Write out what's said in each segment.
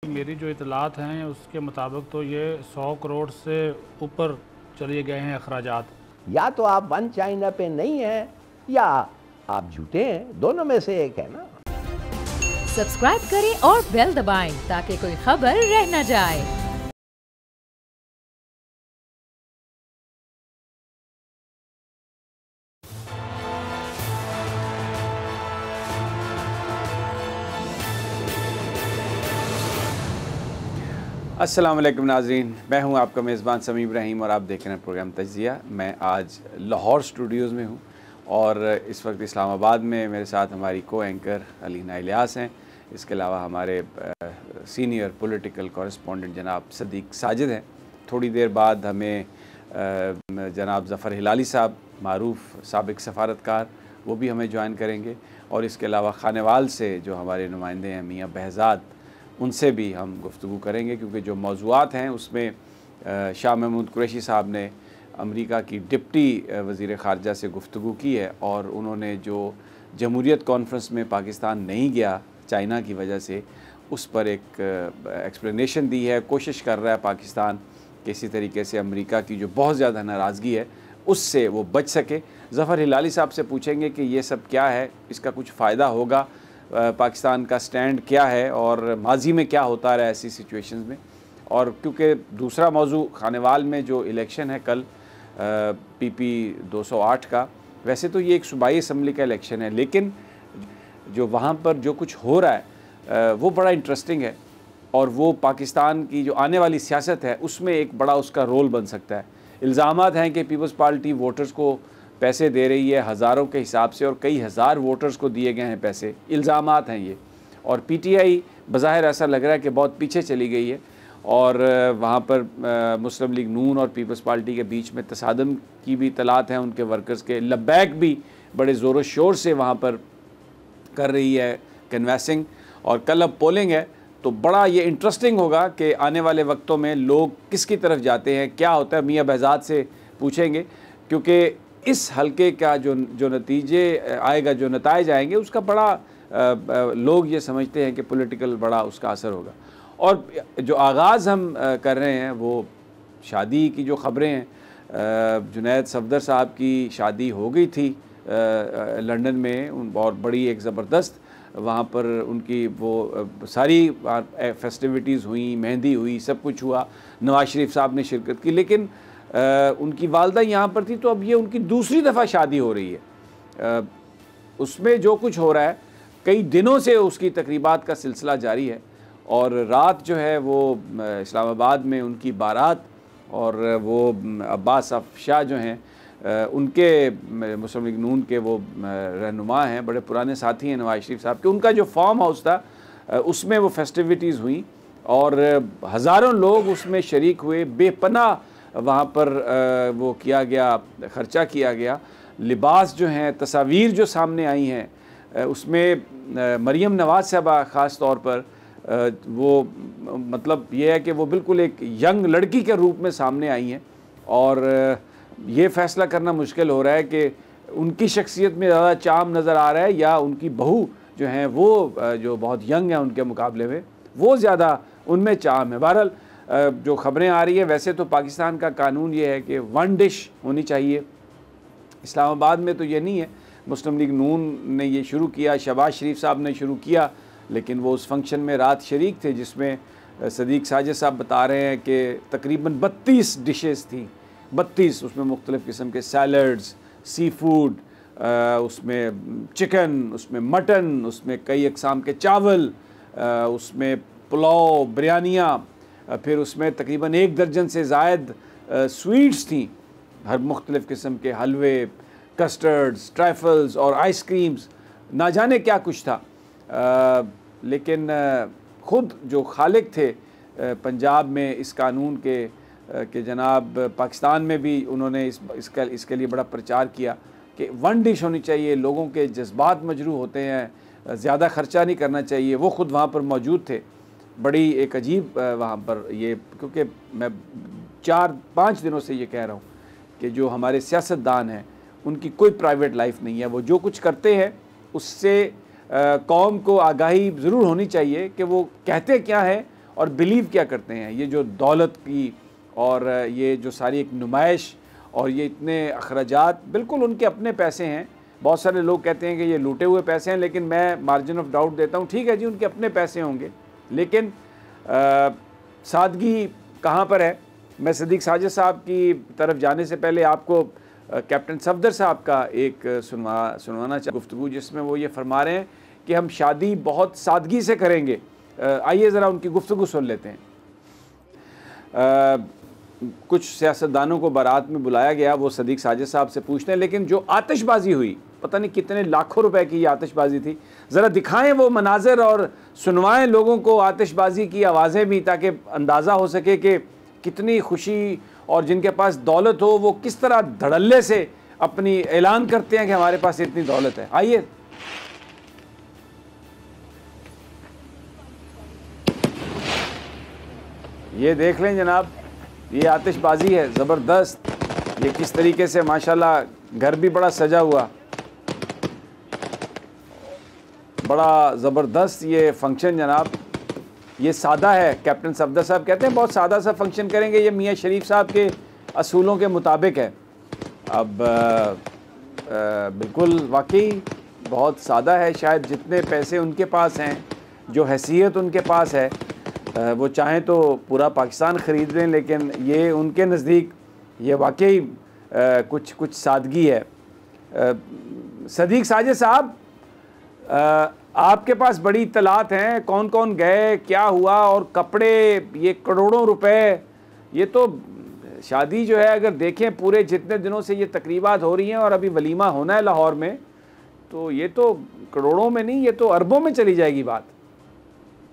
मेरी जो इतलात हैं उसके मुताबिक तो ये 100 करोड़ से ऊपर चले गए हैं अखराजात। या तो आप वन चाइना पे नहीं हैं या आप झूठे हैं, दोनों में से एक है ना। सब्सक्राइब करें और बेल दबाएं ताकि कोई खबर रह न जाए। अस्सलाम वालेकुम नाज़रीन, मैं हूं आपका मेज़बान समी इब्राहिम और आप देख रहे हैं प्रोग्राम तज्ज़िया। मैं आज लाहौर स्टूडियोज़ में हूं और इस वक्त इस्लामाबाद में मेरे साथ हमारी को एंकर अलीना इलियास हैं। इसके अलावा हमारे सीनियर पॉलिटिकल कॉरेस्पॉन्डेंट जनाब सदीक साजिद हैं। थोड़ी देर बाद हमें जनाब ज़फ़र हिलाली साहब, मारूफ़ साबिक़ सफ़ारतकार, वो भी हमें ज्वाइन करेंगे। और इसके अलावा खानेवाल से जो हमारे नुमाइंदे हैं मियाँ बहज़ाद, उनसे भी हम गुफ्तगू करेंगे, क्योंकि जो मौज़ूआत हैं उसमें शाह महमूद कुरैशी साहब ने अमेरिका की डिप्टी वज़ीर ख़ारजा से गुफ्तगू की है और उन्होंने जो जमहूरियत कॉन्फ्रेंस में पाकिस्तान नहीं गया चाइना की वजह से, उस पर एक एक्सप्लेनेशन दी है। कोशिश कर रहा है पाकिस्तान किसी तरीके से अमेरिका की जो बहुत ज़्यादा नाराज़गी है उससे वो बच सके। ज़फ़र हिलाली साहब से पूछेंगे कि ये सब क्या है, इसका कुछ फ़ायदा होगा, पाकिस्तान का स्टैंड क्या है और माजी में क्या होता रहा ऐसी सिचुएशंस में। और क्योंकि दूसरा मौजू खानेवाल में जो इलेक्शन है कल PP 208 का, वैसे तो ये एक सूबाई असम्बली का इलेक्शन है, लेकिन जो वहाँ पर जो कुछ हो रहा है वो बड़ा इंटरेस्टिंग है और वो पाकिस्तान की जो आने वाली सियासत है उसमें एक बड़ा उसका रोल बन सकता है। इल्ज़ामात हैं कि पीपल्स पार्टी वोटर्स को पैसे दे रही है हज़ारों के हिसाब से और कई हज़ार वोटर्स को दिए गए हैं पैसे, इल्ज़ामात हैं ये। और PTI बज़ाहिर ऐसा लग रहा है कि बहुत पीछे चली गई है और वहाँ पर मुस्लिम लीग नून और पीपल्स पार्टी के बीच में तसादम की भी इत्तलात हैं। उनके वर्कर्स के लब्बैक भी बड़े ज़ोर शोर से वहाँ पर कर रही है कन्वेंसिंग। और कल अब पोलिंग है तो बड़ा ये इंटरेस्टिंग होगा कि आने वाले वक्तों में लोग किसकी तरफ जाते हैं, क्या होता है। मियाँ बहज़ाद से पूछेंगे, क्योंकि इस हल्के का जो नतीजे आएगा, जो नताइज आएंगे, उसका बड़ा लोग ये समझते हैं कि पॉलिटिकल बड़ा उसका असर होगा। और जो आगाज़ हम कर रहे हैं वो शादी की जो ख़बरें हैं, जुनैद सफदर साहब की शादी हो गई थी लंदन में, और बड़ी एक ज़बरदस्त वहाँ पर उनकी वो सारी फेस्टिविटीज़ हुई, मेहंदी हुई, सब कुछ हुआ। नवाज शरीफ साहब ने शिरकत की, लेकिन उनकी वालदा यहाँ पर थी, तो अब ये उनकी दूसरी दफ़ा शादी हो रही है। उसमें जो कुछ हो रहा है, कई दिनों से उसकी तकरीबात का सिलसिला जारी है और रात जो है वो इस्लामाबाद में उनकी बारात, और वो अब्बास अफशाह जो हैं उनके मुस्लिम लीग नून के वो रहनुमा हैं, बड़े पुराने साथी हैं नवाज शरीफ साहब के, उनका जो फार्म हाउस था उसमें वो फेस्टिविटीज़ हुई और हज़ारों लोग उसमें शरीक हुए। बेपनाह वहाँ पर वो किया गया, ख़र्चा किया गया। लिबास जो हैं, तस्वीर जो सामने आई हैं उसमें मरियम नवाज़ साहबा ख़ास तौर पर वो मतलब ये है कि वो बिल्कुल एक यंग लड़की के रूप में सामने आई हैं। और ये फ़ैसला करना मुश्किल हो रहा है कि उनकी शख्सियत में ज़्यादा चार्म नज़र आ रहा है या उनकी बहू जो हैं वो जो बहुत यंग है उनके मुकाबले में, वो ज़्यादा उनमें चार्म है। बहरहाल जो ख़बरें आ रही है, वैसे तो पाकिस्तान का कानून ये है कि वन डिश होनी चाहिए। इस्लामाबाद में तो ये नहीं है। मुस्लिम लीग नून ने ये शुरू किया, शहबाज शरीफ साहब ने शुरू किया, लेकिन वो उस फंक्शन में रात शरीक थे जिसमें सदीक साजिद साहब बता रहे हैं कि तकरीबन 32 डिशेस थी, 32। उसमें मुख्तलिफ़ किस्म के सैलड्स, सी फूड, उसमें चिकन, उसमें मटन, उसमें कई अक़साम के चावल, उसमें पुलाव, बिरयानियाँ, फिर उसमें तकरीबन 1 दर्जन से ज़ायद स्वीट्स थी, हर मुख्तलिफ़ किस्म के हलवे, कस्टर्ड्स, ट्राइफल्स और आइसक्रीम्स, ना जाने क्या कुछ था। लेकिन ख़ुद जो खालिक थे पंजाब में इस कानून के जनाब पाकिस्तान में भी उन्होंने इसके लिए बड़ा प्रचार किया कि वन डिश होनी चाहिए, लोगों के जज्बात मजरूह होते हैं, ज़्यादा ख़र्चा नहीं करना चाहिए। वो ख़ुद वहाँ पर मौजूद थे। बड़ी एक अजीब वहाँ पर ये, क्योंकि मैं 4-5 दिनों से ये कह रहा हूँ कि जो हमारे सियासतदान हैं उनकी कोई प्राइवेट लाइफ नहीं है। वो जो कुछ करते हैं उससे कौम को आगाही ज़रूर होनी चाहिए कि वो कहते क्या है और बिलीव क्या करते हैं। ये जो दौलत की और ये जो सारी एक नुमाइश और ये इतने अखराजात बिल्कुल उनके अपने पैसे हैं। बहुत सारे लोग कहते हैं कि ये लूटे हुए पैसे हैं, लेकिन मैं मार्जिन ऑफ डाउट देता हूँ, ठीक है जी उनके अपने पैसे होंगे, लेकिन सादगी कहाँ पर है। मैं सदीक साजिद साहब की तरफ जाने से पहले आपको कैप्टन सफदर साहब का एक सुनवाना चाहिए गुफ्तगू, जिसमें वो ये फरमा रहे हैं कि हम शादी बहुत सादगी से करेंगे। आइए ज़रा उनकी गुफ्तगू सुन लेते हैं। कुछ सियासतदानों को बारात में बुलाया गया, वो सदीक साजिद साहब से पूछते हैं, लेकिन जो आतिशबाजी हुई, पता नहीं कितने लाखों रुपए की ये आतिशबाजी थी, ज़रा दिखाएं वो मनाज़र और सुनवाएं लोगों को आतिशबाजी की आवाज़ें भी, ताकि अंदाज़ा हो सके कि कितनी खुशी, और जिनके पास दौलत हो वो किस तरह धड़ल्ले से अपनी ऐलान करते हैं कि हमारे पास इतनी दौलत है। आइए ये देख लें जनाब, ये आतिशबाजी है ज़बरदस्त। ये किस तरीके से माशाल्लाह घर भी बड़ा सजा हुआ, बड़ा ज़बरदस्त ये फंक्शन जनाब। ये सादा है, कैप्टन सफदर साहब कहते हैं बहुत सादा सा फंक्शन करेंगे, ये मियाँ शरीफ साहब के असूलों के मुताबिक है। अब बिल्कुल वाकई बहुत सादा है। शायद जितने पैसे उनके पास हैं, जो हैसियत उनके पास है, वो चाहें तो पूरा पाकिस्तान ख़रीद लें, लेकिन ये उनके नज़दीक ये वाकई कुछ सादगी है। सदीक साजिद साहब, आपके पास बड़ी इत्तलात हैं, कौन कौन गए, क्या हुआ, और कपड़े, ये करोड़ों रुपए, ये तो शादी जो है अगर देखें पूरे जितने दिनों से ये तकरीबात हो रही हैं और अभी वलीमा होना है लाहौर में, तो ये तो करोड़ों में नहीं, ये तो अरबों में चली जाएगी बात।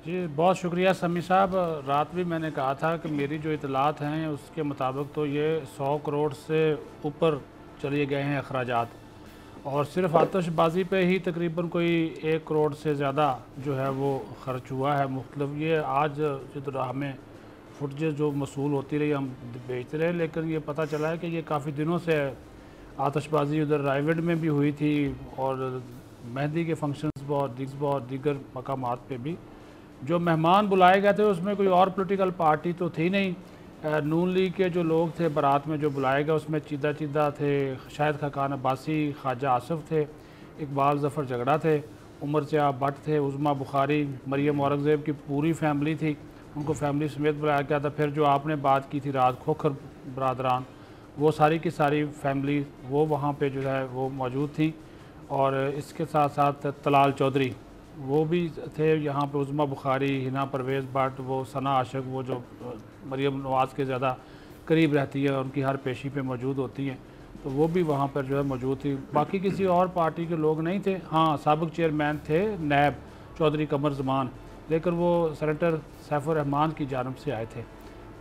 जी बहुत शुक्रिया समी साहब। रात भी मैंने कहा था कि मेरी जो इतलात हैं उसके मुताबिक तो ये 100 करोड़ से ऊपर चले गए हैं अखराजात, और सिर्फ आतिशबाजी पे ही तकरीबन कोई 1 करोड़ से ज़्यादा जो है वो ख़र्च हुआ है। मुख्तलिफ ये आज जो हमें फुटेज जो मसूल होती रही हम बेचते रहे, लेकिन ये पता चला है कि ये काफ़ी दिनों से आतिशबाजी उधर रायवेड में भी हुई थी, और मेहंदी के फंक्शंस और दीगर मकामात पे भी जो मेहमान बुलाए गए थे उसमें कोई और पॉलिटिकल पार्टी तो थी नहीं। नून लीग के जो लोग थे बारात में जो बुलाए गए उसमें चीदा थे, शाहिद खाकान अब्बासी, ख्वाजा आसिफ थे, इकबाल ज़फ़र झगड़ा थे, उमर सियाब भट्ट थे, उज़मा बुखारी, मरियम औरंगज़ेब की पूरी फैमिली थी, उनको फैमिली समेत बुलाया गया था। फिर जो आपने बात की थी रात खोखर बरादरान, वो सारी की सारी फैमिली वो वहाँ पे जो है वो मौजूद थी, और इसके साथ साथ तलाल चौधरी वो भी थे यहाँ पे, उज़मा बुखारी, हिना परवेज़ भट्ट, वो सना आशिक, वो जो मरियम नवाज़ के ज़्यादा करीब रहती है, उनकी हर पेशी पे मौजूद होती हैं, तो वो भी वहाँ पर जो है मौजूद थी। बाकी किसी और पार्टी के लोग नहीं थे। हाँ, साबिक चेयरमैन थे नैब चौधरी कमर ज़मान, लेकिन वो सेनेटर सैफुर रहमान की जानिब से आए थे।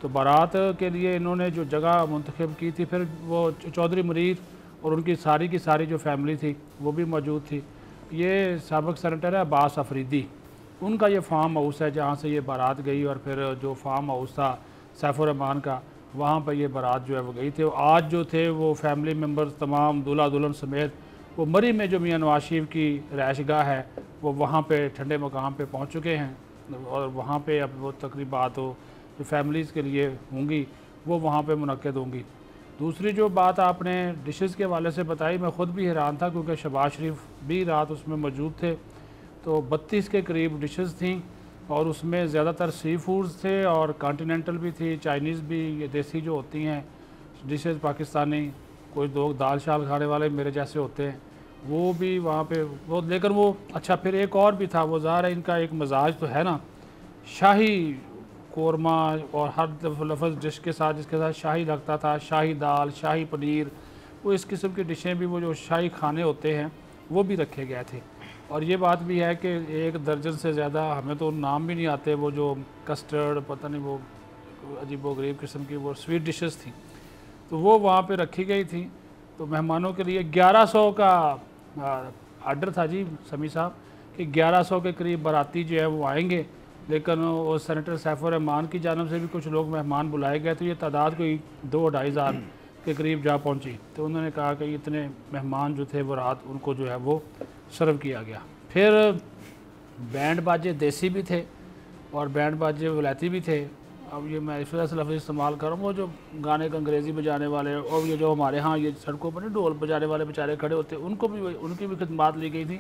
तो बारात के लिए इन्होंने जो जगह मुंतखब की थी, फिर वो चौधरी मरीद और उनकी सारी की सारी जो फैमिली थी वो भी मौजूद थी। ये साबिक सेनेटर है अब्बास अफरीदी, उनका ये फार्म हाउस है जहाँ से ये बारात गई, और फिर जो फार्म हाउस था सैफुर रहमान का, वहाँ पर ये बारात जो है वो गई थी। आज जो थे वो फैमिली मेम्बर्स तमाम दूल्हा दुल्हन समेत वो मरी में जो मियाँ नवाज शरीफ की रहायशगाह है वो वहाँ पे ठंडे मकाम पे पहुँच चुके हैं, और वहाँ पे अब वो तकरीबात हो जो फैमिलीज़ के लिए होंगी वो वहाँ पे मुनक्किद होंगी। दूसरी जो बात आपने डिशेस के हवाले से बताई, मैं ख़ुद भी हैरान था क्योंकि शहबाज शरीफ भी रात उसमें मौजूद थे। तो 32 के करीब डिशेस थी, और उसमें ज़्यादातर सी फूड्स थे और कॉन्टिनेंटल भी थी, चाइनीज़ भी, ये देसी जो होती हैं डिशेस पाकिस्तानी, कोई लोग दाल शाल खाने वाले मेरे जैसे होते हैं वो भी वहाँ पे वो, लेकिन वो अच्छा फिर एक और भी था, वो ज़ाहिर है इनका एक मजाज तो है ना, शाही कोरमा, और हर लफ्ज़ डिश के साथ जिसके साथ शाही लगता था, शाही दाल, शाही पनीर, वो इस किस्म की डिशें भी, वो जो शाही खाने होते हैं वो भी रखे गए थे। और ये बात भी है कि 1 दर्जन से ज़्यादा, हमें तो नाम भी नहीं आते, वो जो कस्टर्ड, पता नहीं वो अजीब व गरीब किस्म की वो स्वीट डिशेस थी, तो वो वहाँ पे रखी गई थी। तो मेहमानों के लिए 1100 का आर्डर था जी समी साहब कि 1100 के करीब बाराती जो है वो आएंगे, लेकिन वो सेनेटर सैफुर रहमान की जानब से भी कुछ लोग मेहमान बुलाए गए, तो ये तादाद कोई 2-2.5 हज़ार के करीब जा पहुंची। तो उन्होंने कहा कि इतने मेहमान जो थे वो रात उनको जो है वो सर्व किया गया। फिर बैंड बाजे देसी भी थे, और बैंड बाजे वलायती भी थे। अब ये मैं इस वजह से लफ्ज़ इस्तेमाल कर रहा हूँ, वो जो गाने का अंग्रेज़ी बजाने वाले और ये जो हमारे यहाँ ये सड़कों पर नहीं ढोल बजाने वाले बेचारे खड़े होते, उनको भी उनकी भी खिदमत ली गई थी।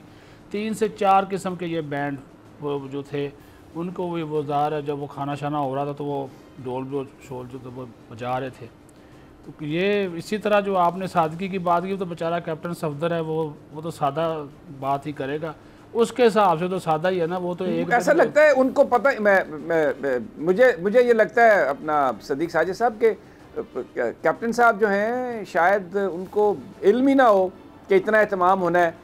3 से 4 किस्म के ये बैंड वो जो थे उनको भी वो ज़ाहिर है जब वो खाना शाना हो रहा था तो वो ढोल शोल जो वो बजा रहे थे। तो ये इसी तरह जो आपने सादगी की बात की, तो बेचारा कैप्टन सफदर है वो तो सादा बात ही करेगा, उसके हिसाब से तो सादा ही है ना। वो तो एक ऐसा लगता है उनको पता मुझे ये लगता है अपना सदीक साजिद साहब के कैप्टन साहब जो हैं शायद उनको इल्म ही ना हो कि इतना एहतमाम होना है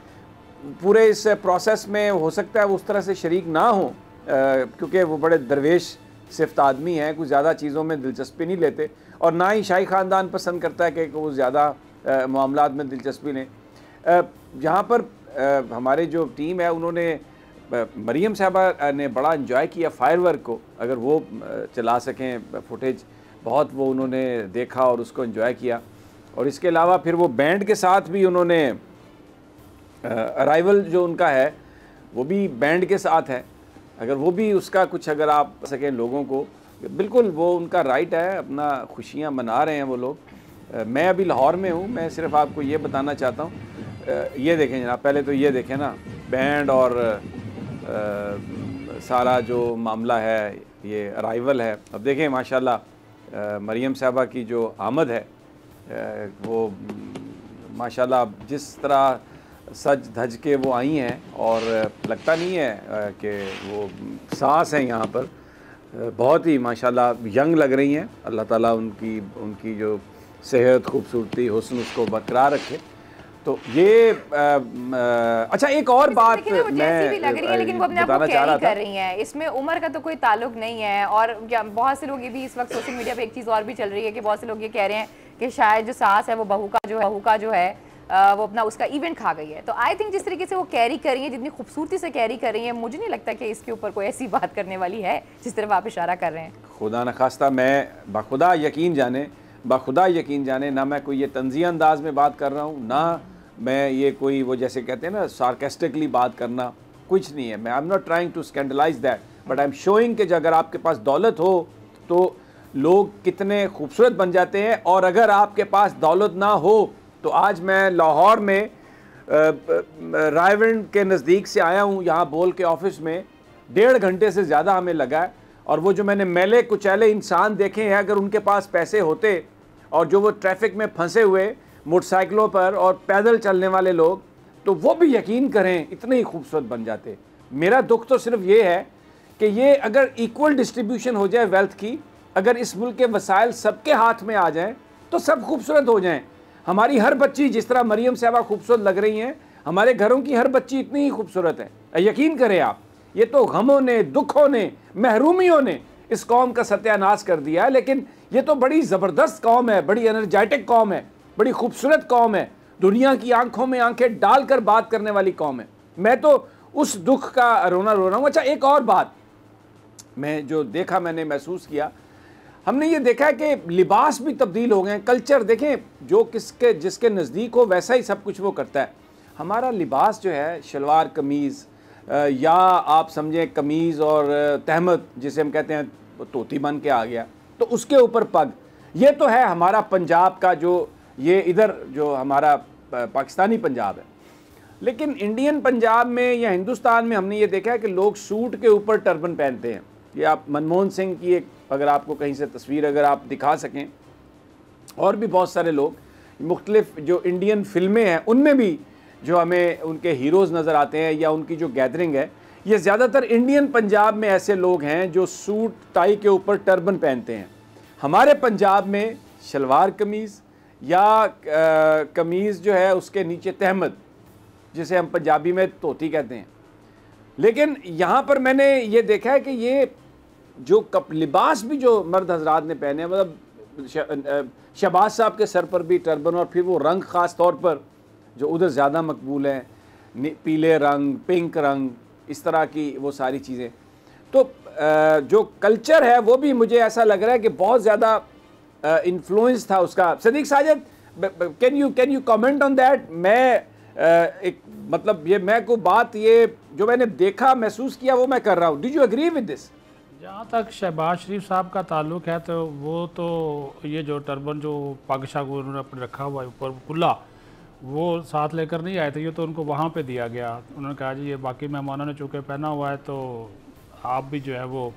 पूरे इस प्रोसेस में। हो सकता है वो उस तरह से शरीक ना हो क्योंकि वो बड़े दरवेश सिफ्त आदमी हैं, कुछ ज़्यादा चीज़ों में दिलचस्पी नहीं लेते और ना ही शाही ख़ानदान पसंद करता है कि वो ज़्यादा मामलात में दिलचस्पी लें। जहाँ पर हमारे जो टीम है उन्होंने मरियम साहबा ने बड़ा इंजॉय किया फायरवर्क को, अगर वो चला सकें फुटेज बहुत वो उन्होंने देखा और उसको इंजॉय किया। और इसके अलावा फिर वो बैंड के साथ भी उन्होंने अराइवल जो उनका है वो भी बैंड के साथ है, अगर वो भी उसका कुछ अगर आप सकें लोगों को, बिल्कुल वो उनका राइट है, अपना खुशियाँ मना रहे हैं वो लोग। मैं अभी लाहौर में हूँ, मैं सिर्फ आपको ये बताना चाहता हूँ, ये देखें जनाब, पहले तो ये देखें ना बैंड और सारा जो मामला है ये अराइवल है। अब देखें माशाल्लाह मरियम साहबा की जो आमद है वो माशाल्लाह जिस तरह सज धज के वो आई हैं और लगता नहीं है कि वो सांस हैं यहाँ पर, बहुत ही माशाल्लाह यंग लग रही हैं। अल्लाह ताला उनकी जो सेहत खूबसूरती हुस्न उसको बरकरार रखे। तो ये अच्छा एक और बात लेकिन वो अपने आप को कैरी कर रही हैं, इसमें उम्र का तो कोई ताल्लुक नहीं है। और बहुत से लोग ये भी इस वक्त सोशल मीडिया पे एक चीज़ और भी चल रही है कि बहुत से लोग ये कह रहे हैं कि शायद जो सास है वो बहू का जो है वो अपना उसका इवेंट खा गई है। तो आई थिंक जिस तरीके से वो कैरी कर रही है, जितनी खूबसूरती से कैरी कर रही है, मुझे नहीं लगता कि इसके ऊपर कोई ऐसी बात करने वाली है जिस तरफ आप इशारा कर रहे हैं। खुदा न खास्ता, मैं बाखुदा यकीन जाने ना मैं कोई ये तंज़िया अंदाज में बात कर रहा हूँ, ना मैं ये कोई वो जैसे कहते हैं ना सार्केस्टिकली बात करना, कुछ नहीं है। मैं I am not trying to scandalize that, but I am showing कि अगर आपके पास दौलत हो तो लोग कितने खूबसूरत बन जाते हैं, और अगर आपके पास दौलत ना हो तो आज मैं लाहौर में रायविंड के नज़दीक से आया हूँ, यहाँ बोल के ऑफिस में 1.5 घंटे से ज़्यादा हमें लगा है। और वो जो मैंने मैले कुचैले इंसान देखे हैं, अगर उनके पास पैसे होते और जो वो ट्रैफिक में फंसे हुए मोटरसाइकिलों पर और पैदल चलने वाले लोग, तो वो भी यकीन करें इतने ही खूबसूरत बन जाते। मेरा दुख तो सिर्फ ये है कि ये अगर इक्वल डिस्ट्रीब्यूशन हो जाए वेल्थ की, अगर इस मुल्क के वसाइल सबके हाथ में आ जाएं तो सब खूबसूरत हो जाएं। हमारी हर बच्ची जिस तरह मरियम साहबा खूबसूरत लग रही हैं, हमारे घरों की हर बच्ची इतनी ही खूबसूरत है। यकीन करें आप, ये तो गमों ने, दुखों ने, महरूमियों ने इस कौम का सत्यानाश कर दिया है, लेकिन ये तो बड़ी ज़बरदस्त कौम है, बड़ी एनर्जेटिक कौम है, बड़ी खूबसूरत कौम है, दुनिया की आंखों में आंखें डालकर बात करने वाली कौम है। मैं तो उस दुख का रोना रो रहा हूँ। अच्छा एक और बात मैं जो देखा, मैंने महसूस किया, हमने ये देखा है कि लिबास भी तब्दील हो गए हैं, कल्चर देखें, जो जिसके नज़दीक हो वैसा ही सब कुछ वो करता है। हमारा लिबास जो है शलवार कमीज़ या आप समझें कमीज़ और तहमद जिसे हम कहते हैं तोती बन के आ गया, तो उसके ऊपर पग, ये तो है हमारा पंजाब का, जो ये इधर जो हमारा पाकिस्तानी पंजाब है। लेकिन इंडियन पंजाब में या हिंदुस्तान में हमने ये देखा है कि लोग सूट के ऊपर टर्बन पहनते हैं। ये आप मनमोहन सिंह की एक अगर आपको कहीं से तस्वीर अगर आप दिखा सकें, और भी बहुत सारे लोग, मुख्तलिफ जो इंडियन फिल्में हैं उनमें भी जो हमें उनके हीरोज़ नज़र आते हैं या उनकी जो गैदरिंग है, ये ज़्यादातर इंडियन पंजाब में ऐसे लोग हैं जो सूट टाई के ऊपर टर्बन पहनते हैं। हमारे पंजाब में शलवार कमीज़ या कमीज़ जो है उसके नीचे तहमद, जिसे हम पंजाबी में धोती कहते हैं। लेकिन यहाँ पर मैंने ये देखा है कि ये जो लिबास भी जो मर्द हजरात ने पहने, मतलब शहबाज साहब के सर पर भी टर्बन, और फिर वो रंग ख़ास तौर पर जो उधर ज़्यादा मकबूल हैं, पीले रंग, पिंक रंग, इस तरह की वो सारी चीज़ें। तो जो कल्चर है वो भी मुझे ऐसा लग रहा है कि बहुत ज़्यादा इन्फ्लुएंस था उसका। Sadiq Sajid, can you comment on that? मैं एक मतलब ये मैं को बात ये जो मैंने देखा महसूस किया वो मैं कर रहा हूँ। Did you agree with this? जहाँ तक शहबाज शरीफ साहब का ताल्लुक है तो वो तो ये जो टर्बन जो पाकिस्तान को उन्होंने अपने रखा हुआ है ऊपर कुल्ला, वो साथ लेकर नहीं आए थे, ये तो उनको वहाँ पे दिया गया। उन्होंने कहा जी ये बाकी मेहमानों ने चूँकि पहना हुआ है तो आप भी जो है वो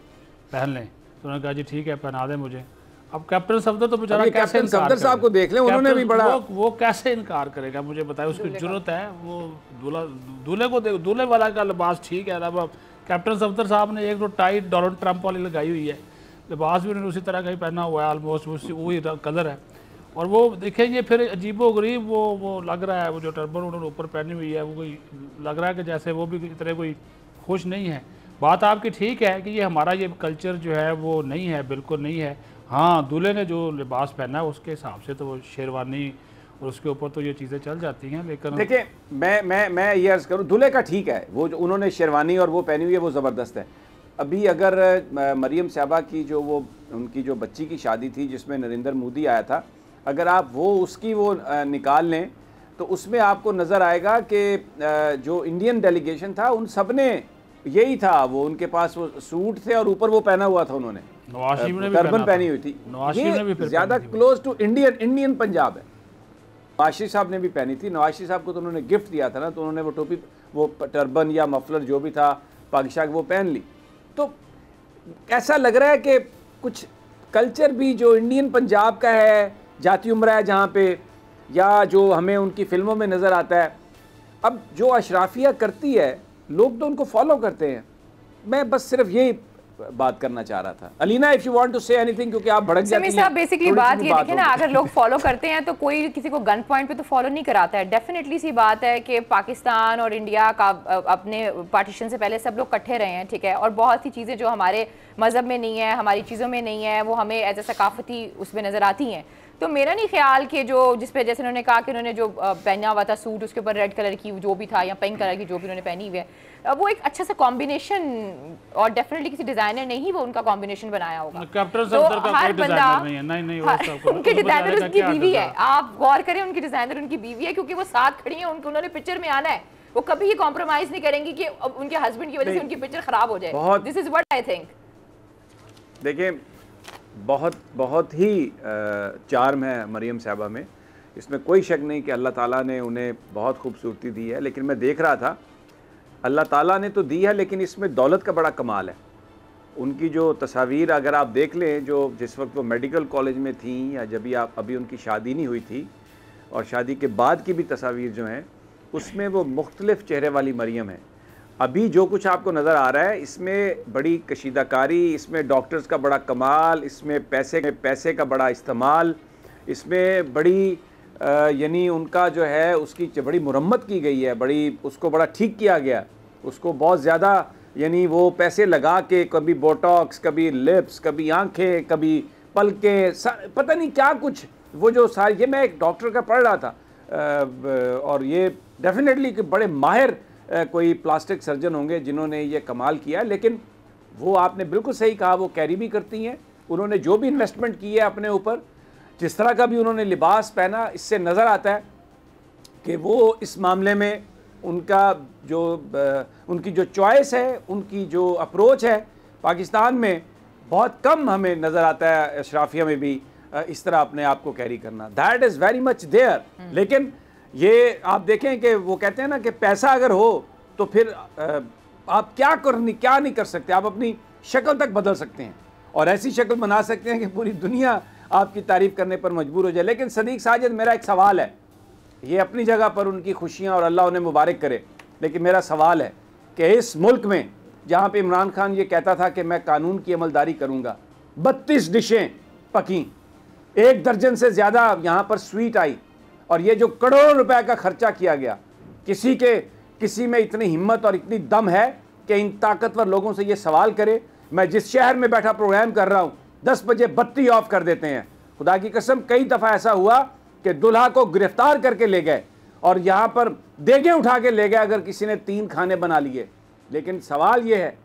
पहन लें, तो उन्होंने कहा जी ठीक है पहना दें मुझे। अब कैप्टन सफदर तो बेचारा कैसे कैप्टन सफदर साहब को देख लें, उन्होंने भी बड़ा वो कैसे इनकार करेगा, मुझे बताए उसकी जरूरत है। वो दूल्हे को दूल्हे वाला का लिबास ठीक है। अब कैप्टन सफदर साहब ने एक तो टाइट डोनाल्ड ट्रंप वाली लगाई हुई है, लिबास भी उन्होंने उसी तरह का ही पहना हुआ है, ऑलमोस्ट वही कलर है। और वो देखेंगे फिर अजीबो गरीब वो लग रहा है, वो जो टर्बन उन्होंने ऊपर पहनी हुई है वो कोई लग रहा है कि जैसे वो भी इतने कोई खुश नहीं है। बात आपकी ठीक है कि ये हमारा ये कल्चर जो है वो नहीं है, बिल्कुल नहीं है। हाँ, दूल्हे ने जो लिबास पहना है उसके हिसाब से तो वो शेरवानी और उसके ऊपर तो ये चीज़ें चल जाती हैं। लेकिन देखिए मैं ये अर्ज़ करूँ, दूल्हे का ठीक है, वो जो उन्होंने शेरवानी और वो पहनी हुई है वो ज़बरदस्त है। अभी अगर मरियम साहबा की जो वो उनकी जो बच्ची की शादी थी जिसमें नरेंद्र मोदी आया था, अगर आप वो उसकी वो निकाल लें तो उसमें आपको नज़र आएगा कि जो इंडियन डेलीगेशन था उन सब ने यही था, वो उनके पास वो सूट थे और ऊपर वो पहना हुआ था, उन्होंने टर्बन पहनी हुई थी। ये ज़्यादा क्लोज टू इंडियन पंजाब है। नवाज शरीफ साहब ने भी पहनी थी, नवाज शरीफ साहब को तो उन्होंने गिफ्ट दिया था ना, तो उन्होंने वो टोपी वो टर्बन या मफलर जो भी था पाकिस्तान वो पहन ली। तो ऐसा लग रहा है कि कुछ कल्चर भी जो इंडियन पंजाब का है, जाती उम्रा है जहाँ पे, या जो हमें उनकी फिल्मों में नज़र आता है, अब जो अशराफिया करती है लोग तो उनको फॉलो करते हैं। मैं बस सिर्फ यही बात करना चाह रहा था। Alina, if you want to say anything, क्योंकि आप भड़क जाती हैं। बेसिकली बात ये देखिए ना, अगर लोग फॉलो करते हैं तो कोई किसी को गन पॉइंट पे तो फॉलो नहीं कराता है। डेफिनेटली सी बात है कि पाकिस्तान और इंडिया का अपने पार्टीशन से पहले सब लोग इकट्ठे रहे हैं, ठीक है, और बहुत सी चीज़ें जो हमारे मज़हब में नहीं है, हमारी चीज़ों में नहीं है, वो हमें एज ए सकाफती उसमें नज़र आती हैं। तो मेरा नहीं ख्याल कि जो जिस पे जैसे उन्होंने कहा कि उन्होंने जो पहना हुआ था सूट, उसके ऊपर रेड कलर की जो भी था या पिंक कलर की जो भी उन्होंने पहनी हुई है, वो एक अच्छा सा कॉम्बिनेशन, और डेफिनेटली किसी डिजाइनर ने ही वो उनका कॉम्बिनेशन बनाया होगा। कैप्टन सफदर का कोई डिजाइनर नहीं है, नहीं उनके डिजाइनर उनकी बीवी है। आप गौर करें, उनकी डिजाइनर उनकी बीवी है, क्योंकि वो साथ खड़ी है, उन्होंने पिक्चर में आना है, वो कभी ये कॉम्प्रोमाइज नहीं करेंगी कि उनके हस्बैंड की वजह से उनकी पिक्चर खराब हो जाए। This is what I think. देखिए बहुत ही चार्म है मरियम साहबा में, इसमें कोई शक नहीं कि अल्लाह ताला ने उन्हें बहुत खूबसूरती दी है। लेकिन मैं देख रहा था, अल्लाह ताला ने तो दी है लेकिन इसमें दौलत का बड़ा कमाल है। उनकी जो तस्वीर अगर आप देख लें, जो जिस वक्त वो मेडिकल कॉलेज में थी या जब भी अभी उनकी शादी नहीं हुई थी, और शादी के बाद की भी तस्वीर जो हैं उसमें वो मुख्तलिफ़ चेहरे वाली मरियम है। अभी जो कुछ आपको नज़र आ रहा है इसमें बड़ी कशीदाकारी, इसमें डॉक्टर्स का बड़ा कमाल, इसमें पैसे का बड़ा इस्तेमाल, इसमें बड़ी यानी उनका जो है उसकी बड़ी मुरम्मत की गई है, बड़ी उसको बड़ा ठीक किया गया, उसको बहुत ज़्यादा यानी वो पैसे लगा के कभी बोटॉक्स, कभी लिप्स, कभी आंखें, कभी पलकें, पता नहीं क्या कुछ, वो जो सारी, ये मैं एक डॉक्टर का पढ़ रहा था और ये डेफिनेटली बड़े माहिर कोई प्लास्टिक सर्जन होंगे जिन्होंने ये कमाल किया। लेकिन वो आपने बिल्कुल सही कहा, वो कैरी भी करती हैं। उन्होंने जो भी इन्वेस्टमेंट की है अपने ऊपर, जिस तरह का भी उन्होंने लिबास पहना, इससे नज़र आता है कि वो इस मामले में उनका जो उनकी जो चॉइस है, उनकी जो अप्रोच है, पाकिस्तान में बहुत कम हमें नज़र आता है अशराफिया में भी इस तरह अपने आप को कैरी करना। That is very much there. लेकिन ये आप देखें कि वो कहते हैं ना कि पैसा अगर हो तो फिर आप क्या नहीं कर सकते, आप अपनी शक्ल तक बदल सकते हैं और ऐसी शक्ल बना सकते हैं कि पूरी दुनिया आपकी तारीफ़ करने पर मजबूर हो जाए। लेकिन सदीक साजिद, मेरा एक सवाल है, ये अपनी जगह पर उनकी खुशियाँ और अल्लाह उन्हें मुबारक करे, लेकिन मेरा सवाल है कि इस मुल्क में जहाँ पे इमरान खान ये कहता था कि मैं कानून की अमलदारी करूँगा, 32 डिशें पकी, 1 दर्जन से ज़्यादा यहाँ पर स्वीट आई, और ये जो करोड़ों रुपए का खर्चा किया गया, किसी में इतनी हिम्मत और इतनी दम है कि इन ताकतवर लोगों से ये सवाल करे। मैं जिस शहर में बैठा प्रोग्राम कर रहा हूँ 10 बजे बत्ती ऑफ कर देते हैं। खुदा की कसम कई दफ़ा ऐसा हुआ कि दुल्हा को गिरफ्तार करके ले गए और यहाँ पर देगे उठा के ले गए अगर किसी ने 3 खाने बना लिए। लेकिन सवाल ये है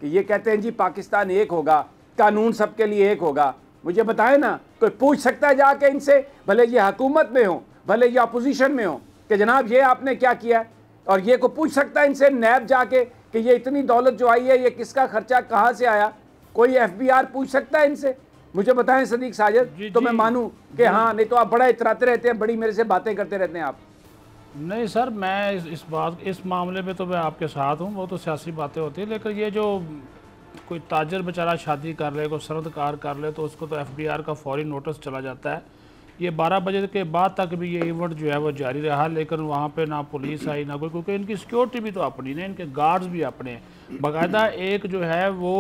कि ये कहते हैं जी पाकिस्तान एक होगा, कानून सबके लिए एक होगा। मुझे बताएं ना, कोई पूछ सकता है जाके इनसे, भले ये हुकूमत में हो, भले ये अपोजिशन में हो, कि जनाब ये आपने क्या किया है? और ये को पूछ सकता है इनसे नैब जाके कि ये इतनी दौलत जो आई है ये किसका खर्चा, कहाँ से आया? कोई एफबीआर पूछ सकता है इनसे? मुझे बताएं सदीक साजिद, तो मैं मानूं कि हाँ, नहीं तो आप बड़ा इतराते रहते हैं, बड़ी मेरे से बातें करते रहते हैं आप। नहीं सर, मैं इस मामले में तो मैं आपके साथ हूँ, वो तो सियासी बातें होती हैं, लेकिन ये जो कोई ताजर बेचारा शादी कर ले, कोई सरदकार कर ले, तो उसको तो एफबीआर का फौरी नोटिस चला जाता है। ये 12 बजे के बाद तक भी ये इवेंट जो है वो जारी रहा, लेकिन वहाँ पे ना पुलिस आई ना कोई, क्योंकि इनकी सिक्योरिटी भी तो अपनी नहीं, इनके गार्ड्स भी अपने हैं। बाकायदा एक जो है वो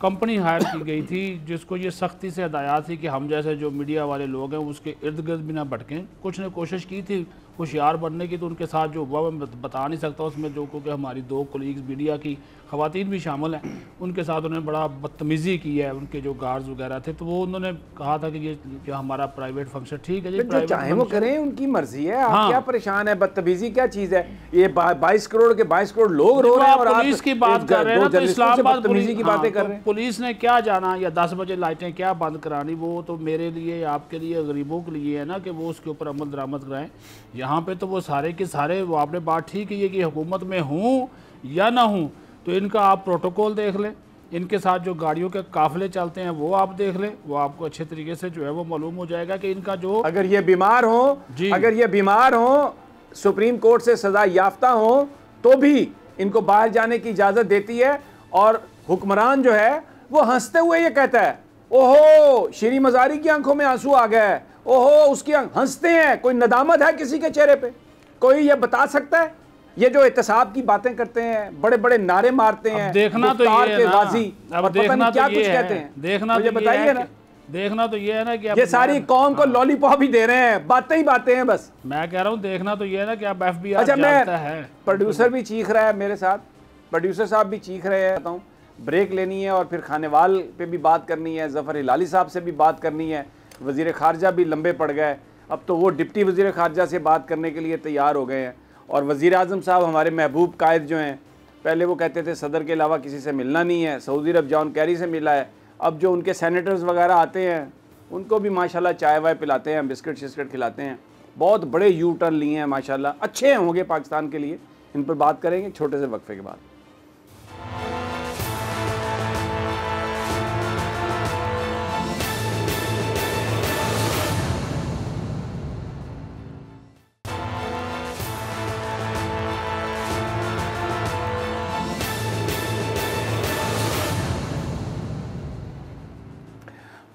कंपनी हायर की गई थी जिसको ये सख्ती से हदायत थी कि हम जैसे जो मीडिया वाले लोग हैं उसके इर्द गिर्द भी ना भटकें। कुछ ने कोशिश की थी होशियार बनने की, तो उनके साथ जो हुआ मैं बता नहीं सकता उसमें, जो क्योंकि हमारी 2 कोलीग्स मीडिया की ख़वातीन भी शामिल हैं, उनके साथ उन्होंने बड़ा बदतमीज़ी की है, उनके जो गार्ड्स वगैरह थे। तो वो उन्होंने कहा था कि ये जो हमारा प्राइवेट फंक्शन, ठीक है जी, जो चाहे वो करें, उनकी मर्जी है, आप क्या परेशान है? बदतमीजी क्या चीज़ है? ये 22 करोड़ के 22 करोड़ लोग रो रहे हैं और आप पुलिस की बात कर रहे हैं, तो इस्लामाबाद बदतमीजी की बातें कर रहे हैं। पुलिस ने क्या जाना, या 10 बजे लाइटें क्या बंद करानी, वो तो मेरे लिए, आपके लिए, गरीबों के लिए है ना कि वो उसके ऊपर अमल दरामद कराएं। यहाँ पे तो वो सारे के सारे, वो आपने बात ठीक है कि हुकूमत में हूँ या ना हूँ, तो इनका आप प्रोटोकॉल देख लें, इनके साथ जो गाड़ियों के काफिले चलते हैं वो आप देख लें, वो आपको अच्छे तरीके से जो है वो मालूम हो जाएगा कि इनका जो, अगर ये बीमार हो, सुप्रीम कोर्ट से सजा याफ्ता हो, तो भी इनको बाहर जाने की इजाजत देती है। और हुक्मरान जो है वो हंसते हुए ये कहता है, ओहो शीरी मजारी की आंखों में आंसू आ गए, ओहो उसकी हंसते हैं। कोई नदामत है किसी के चेहरे पे? कोई ये बता सकता है? ये जो एहतसाब की बातें करते हैं, बड़े बड़े नारे मारते हैं, देखना तो ये है ना, अब देखना क्या कुछ कहते हैं, देखना मुझे बताइए ना, देखना तो ये है ना कि ये सारी कौम को लॉलीपॉप ही दे रहे हैं, बातें ही बातें हैं बस। मैं कह रहा हूँ देखना तो ये है ना कि अब एफबीआर जानता है। प्रोड्यूसर भी चीख रहा है मेरे साथ, प्रोड्यूसर साहब भी चीख रहे हैं, ब्रेक लेनी है और फिर खानेवाल पे भी बात करनी है, जफर हिलाली साहब से भी बात करनी है, वजीर खारजा भी लंबे पड़ गए, अब तो वो डिप्टी वजीर खारजा से बात करने के लिए तैयार हो गए हैं। और वज़ीर आज़म साहब हमारे महबूब कायद जो हैं, पहले वो कहते थे सदर के अलावा किसी से मिलना नहीं है, सऊदी अरब जॉन कैरी से मिला है, अब जो उनके सेनेटर्स वगैरह आते हैं उनको भी माशाल्लाह चाय वाय पिलाते हैं, बिस्किट शिस्किट खिलाते हैं, बहुत बड़े यू टर्न लिए हैं माशाल्लाह, अच्छे होंगे पाकिस्तान के लिए। इन पर बात करेंगे छोटे से वक्फे के बाद।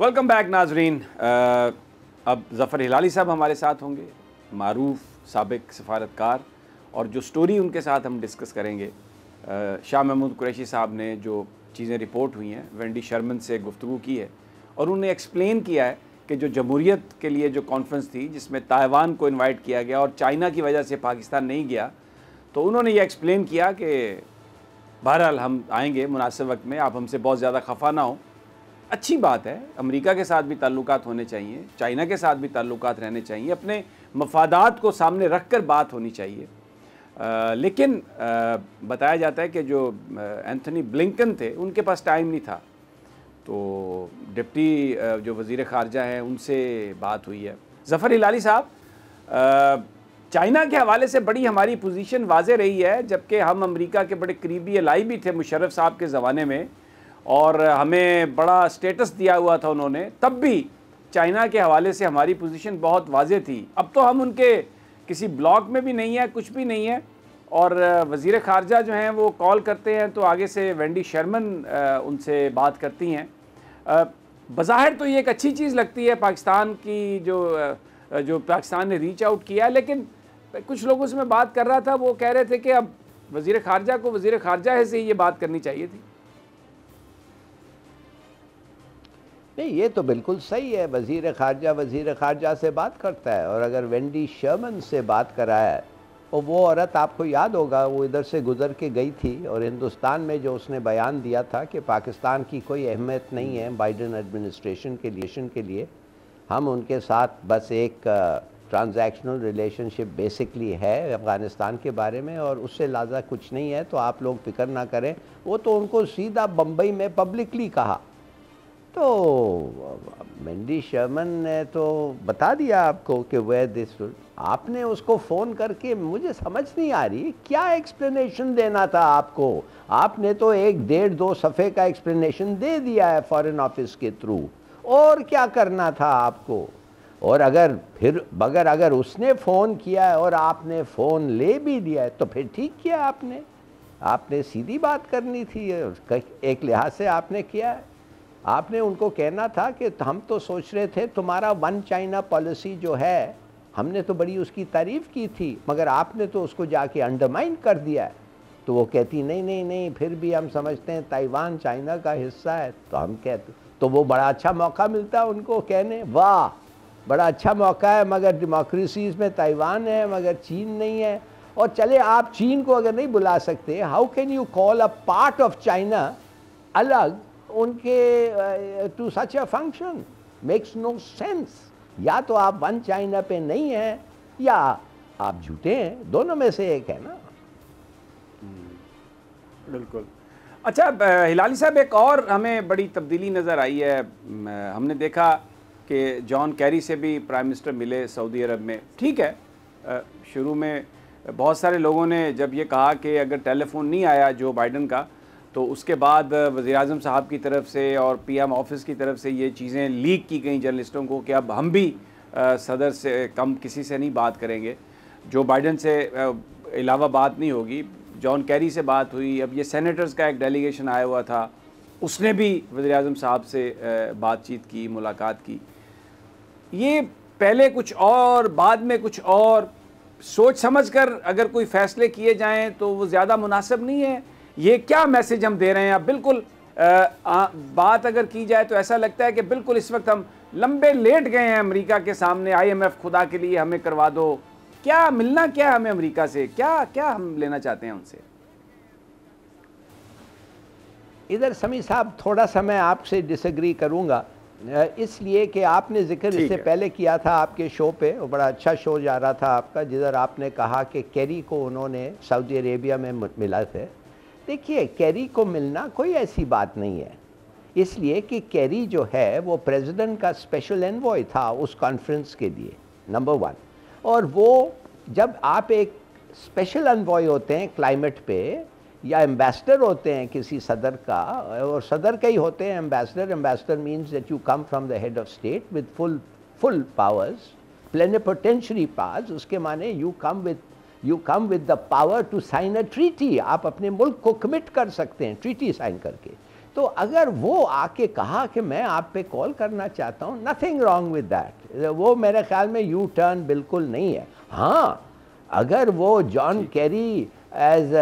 वेलकम बैक नाजरीन। अब ज़फ़र हिलाली साहब हमारे साथ होंगे, मारूफ साबिक सफारतकार, और जो स्टोरी उनके साथ हम डिस्कस करेंगे, शाह महमूद कुरैशी साहब ने जो चीज़ें रिपोर्ट हुई हैं, वेंडी शर्मन से गुफ्तगू की है और उन्होंने एक्सप्लेन किया है कि जो जमहूरियत के लिए जो कॉन्फ्रेंस थी जिसमें ताइवान को इनवाइट किया गया और चाइना की वजह से पाकिस्तान नहीं गया, तो उन्होंने ये एक्सप्लेन किया कि बहरहाल हम आएंगे मुनासिब वक्त में, आप हमसे बहुत ज़्यादा खफा ना हो। अच्छी बात है, अमेरिका के साथ भी ताल्लुकात होने चाहिए, चाइना के साथ भी ताल्लुकात रहने चाहिए, अपने मफादात को सामने रख कर बात होनी चाहिए। लेकिन बताया जाता है कि जो एंथनी ब्लिंकन थे उनके पास टाइम नहीं था, तो डिप्टी जो वज़ीर ख़ारजा हैं उनसे बात हुई है। ज़फ़र हिलाली साहब, चाइना के हवाले से बड़ी हमारी पोजीशन वाज़े रही है, जबकि हम अमेरिका के बड़े करीबी अलाई भी थे मुशर्रफ साहब के ज़माने में और हमें बड़ा स्टेटस दिया हुआ था उन्होंने, तब भी चाइना के हवाले से हमारी पोजीशन बहुत वाज़े थी। अब तो हम उनके किसी ब्लॉक में भी नहीं है, कुछ भी नहीं है, और वज़ीर ख़ारजा जो हैं वो कॉल करते हैं तो आगे से वेंडी शर्मन उनसे बात करती हैं। बज़ाहिर तो ये एक अच्छी चीज़ लगती है पाकिस्तान की, जो पाकिस्तान ने रीच आउट किया, लेकिन कुछ लोगों से मैं बात कर रहा था, वो कह रहे थे कि अब वज़ीर ख़ारजा को वज़ीर ख़ारजा से ही ये बात करनी चाहिए थी। नहीं, ये तो बिल्कुल सही है, वज़ीर ख़ारजा से बात करता है, और अगर वेंडी शर्मन से बात कराया, और वो औरत आपको याद होगा वो इधर से गुज़र के गई थी और हिंदुस्तान में जो उसने बयान दिया था कि पाकिस्तान की कोई अहमियत नहीं है बाइडन एडमिनिस्ट्रेशन के लिए, हम उनके साथ बस एक ट्रांजैक्शनल रिलेशनशिप बेसिकली है अफ़गानिस्तान के बारे में, और उससे लाज़ा कुछ नहीं है, तो आप लोग फ़िक्र ना करें। वो तो उनको सीधा बम्बई में पब्लिकली कहा, तो वेंडी शर्मन ने तो बता दिया आपको कि वेयर दिस आपने उसको फ़ोन करके, मुझे समझ नहीं आ रही क्या एक्सप्लेनेशन देना था आपको। आपने तो 1-1.5-2 सफ़े का एक्सप्लेनेशन दे दिया है फॉरेन ऑफिस के थ्रू, और क्या करना था आपको। और अगर उसने फ़ोन किया है और आपने फ़ोन ले भी दिया है तो फिर ठीक किया आपने सीधी बात करनी थी, एक लिहाज से आपने किया है। आपने उनको कहना था कि हम तो सोच रहे थे तुम्हारा वन चाइना पॉलिसी जो है, हमने तो बड़ी उसकी तारीफ़ की थी, मगर आपने तो उसको जाके अंडरमाइन कर दिया है। तो वो कहती नहीं, फिर भी हम समझते हैं ताइवान चाइना का हिस्सा है। तो हम कहते, तो वो बड़ा अच्छा मौका मिलता है उनको कहने, वाह बड़ा अच्छा मौका है, मगर डेमोक्रेसीज़ में ताइवान है मगर चीन नहीं है। और चले आप चीन को अगर नहीं बुला सकते, how can you call a part of China अलग उनके to such a function, makes no sense. या तो आप वन चाइना पे नहीं हैं या आप झूठे हैं, दोनों में से एक है ना। बिल्कुल। अच्छा हिलाली साहब, एक और हमें बड़ी तब्दीली नज़र आई है। हमने देखा कि जॉन कैरी से भी प्राइम मिनिस्टर मिले सऊदी अरब में। ठीक है, शुरू में बहुत सारे लोगों ने जब ये कहा कि अगर टेलीफोन नहीं आया जो बाइडन का, तो उसके बाद वज़ीर-ए-आज़म साहब की तरफ से और पीएम ऑफिस की तरफ से ये चीज़ें लीक की गई जर्नलिस्टों को कि अब हम भी सदर से कम किसी से नहीं बात करेंगे, जो बाइडन से अलावा बात नहीं होगी। जॉन कैरी से बात हुई, अब ये सेनेटर्स का एक डेलीगेशन आया हुआ था, उसने भी वज़ीर-ए-आज़म साहब से बातचीत की, मुलाकात की। ये पहले कुछ और बाद में कुछ और, सोच समझ कर अगर कोई फ़ैसले किए जाएं तो वो ज़्यादा मुनासिब नहीं है। ये क्या मैसेज हम दे रहे हैं? अब बिल्कुल बात अगर की जाए तो ऐसा लगता है कि बिल्कुल इस वक्त हम लंबे लेट गए हैं अमेरिका के सामने। IMF खुदा के लिए हमें करवा दो, क्या मिलना क्या है हमें अमेरिका से, क्या हम लेना चाहते हैं उनसे? इधर समी साहब थोड़ा सा मैं आपसे डिसएग्री करूंगा, इसलिए कि आपने जिक्र इससे पहले किया था आपके शो पे, वो बड़ा अच्छा शो जा रहा था आपका, जिधर आपने कहा कि कैरी को उन्होंने सऊदी अरेबिया में मिला थे। देखिए, कैरी को मिलना कोई ऐसी बात नहीं है, इसलिए कि कैरी जो है वो प्रेसिडेंट का स्पेशल एनवॉय था उस कॉन्फ्रेंस के लिए, नंबर 1। और वो जब आप एक स्पेशल एनवॉय होते हैं क्लाइमेट पे, या एम्बेसडर होते हैं किसी सदर का, और सदर के ही होते हैं ambassador means that you come from the head of state with full powers, plenipotentiary powers. उसके माने you come with the power to sign a treaty, आप अपने मुल्क को कमिट कर सकते हैं ट्रीटी साइन करके। तो अगर वो आके कहा कि मैं आप पे कॉल करना चाहता हूँ, नथिंग रॉन्ग विद दैट, वो मेरे ख्याल में यू टर्न बिल्कुल नहीं है। हाँ, अगर वो John Kerry as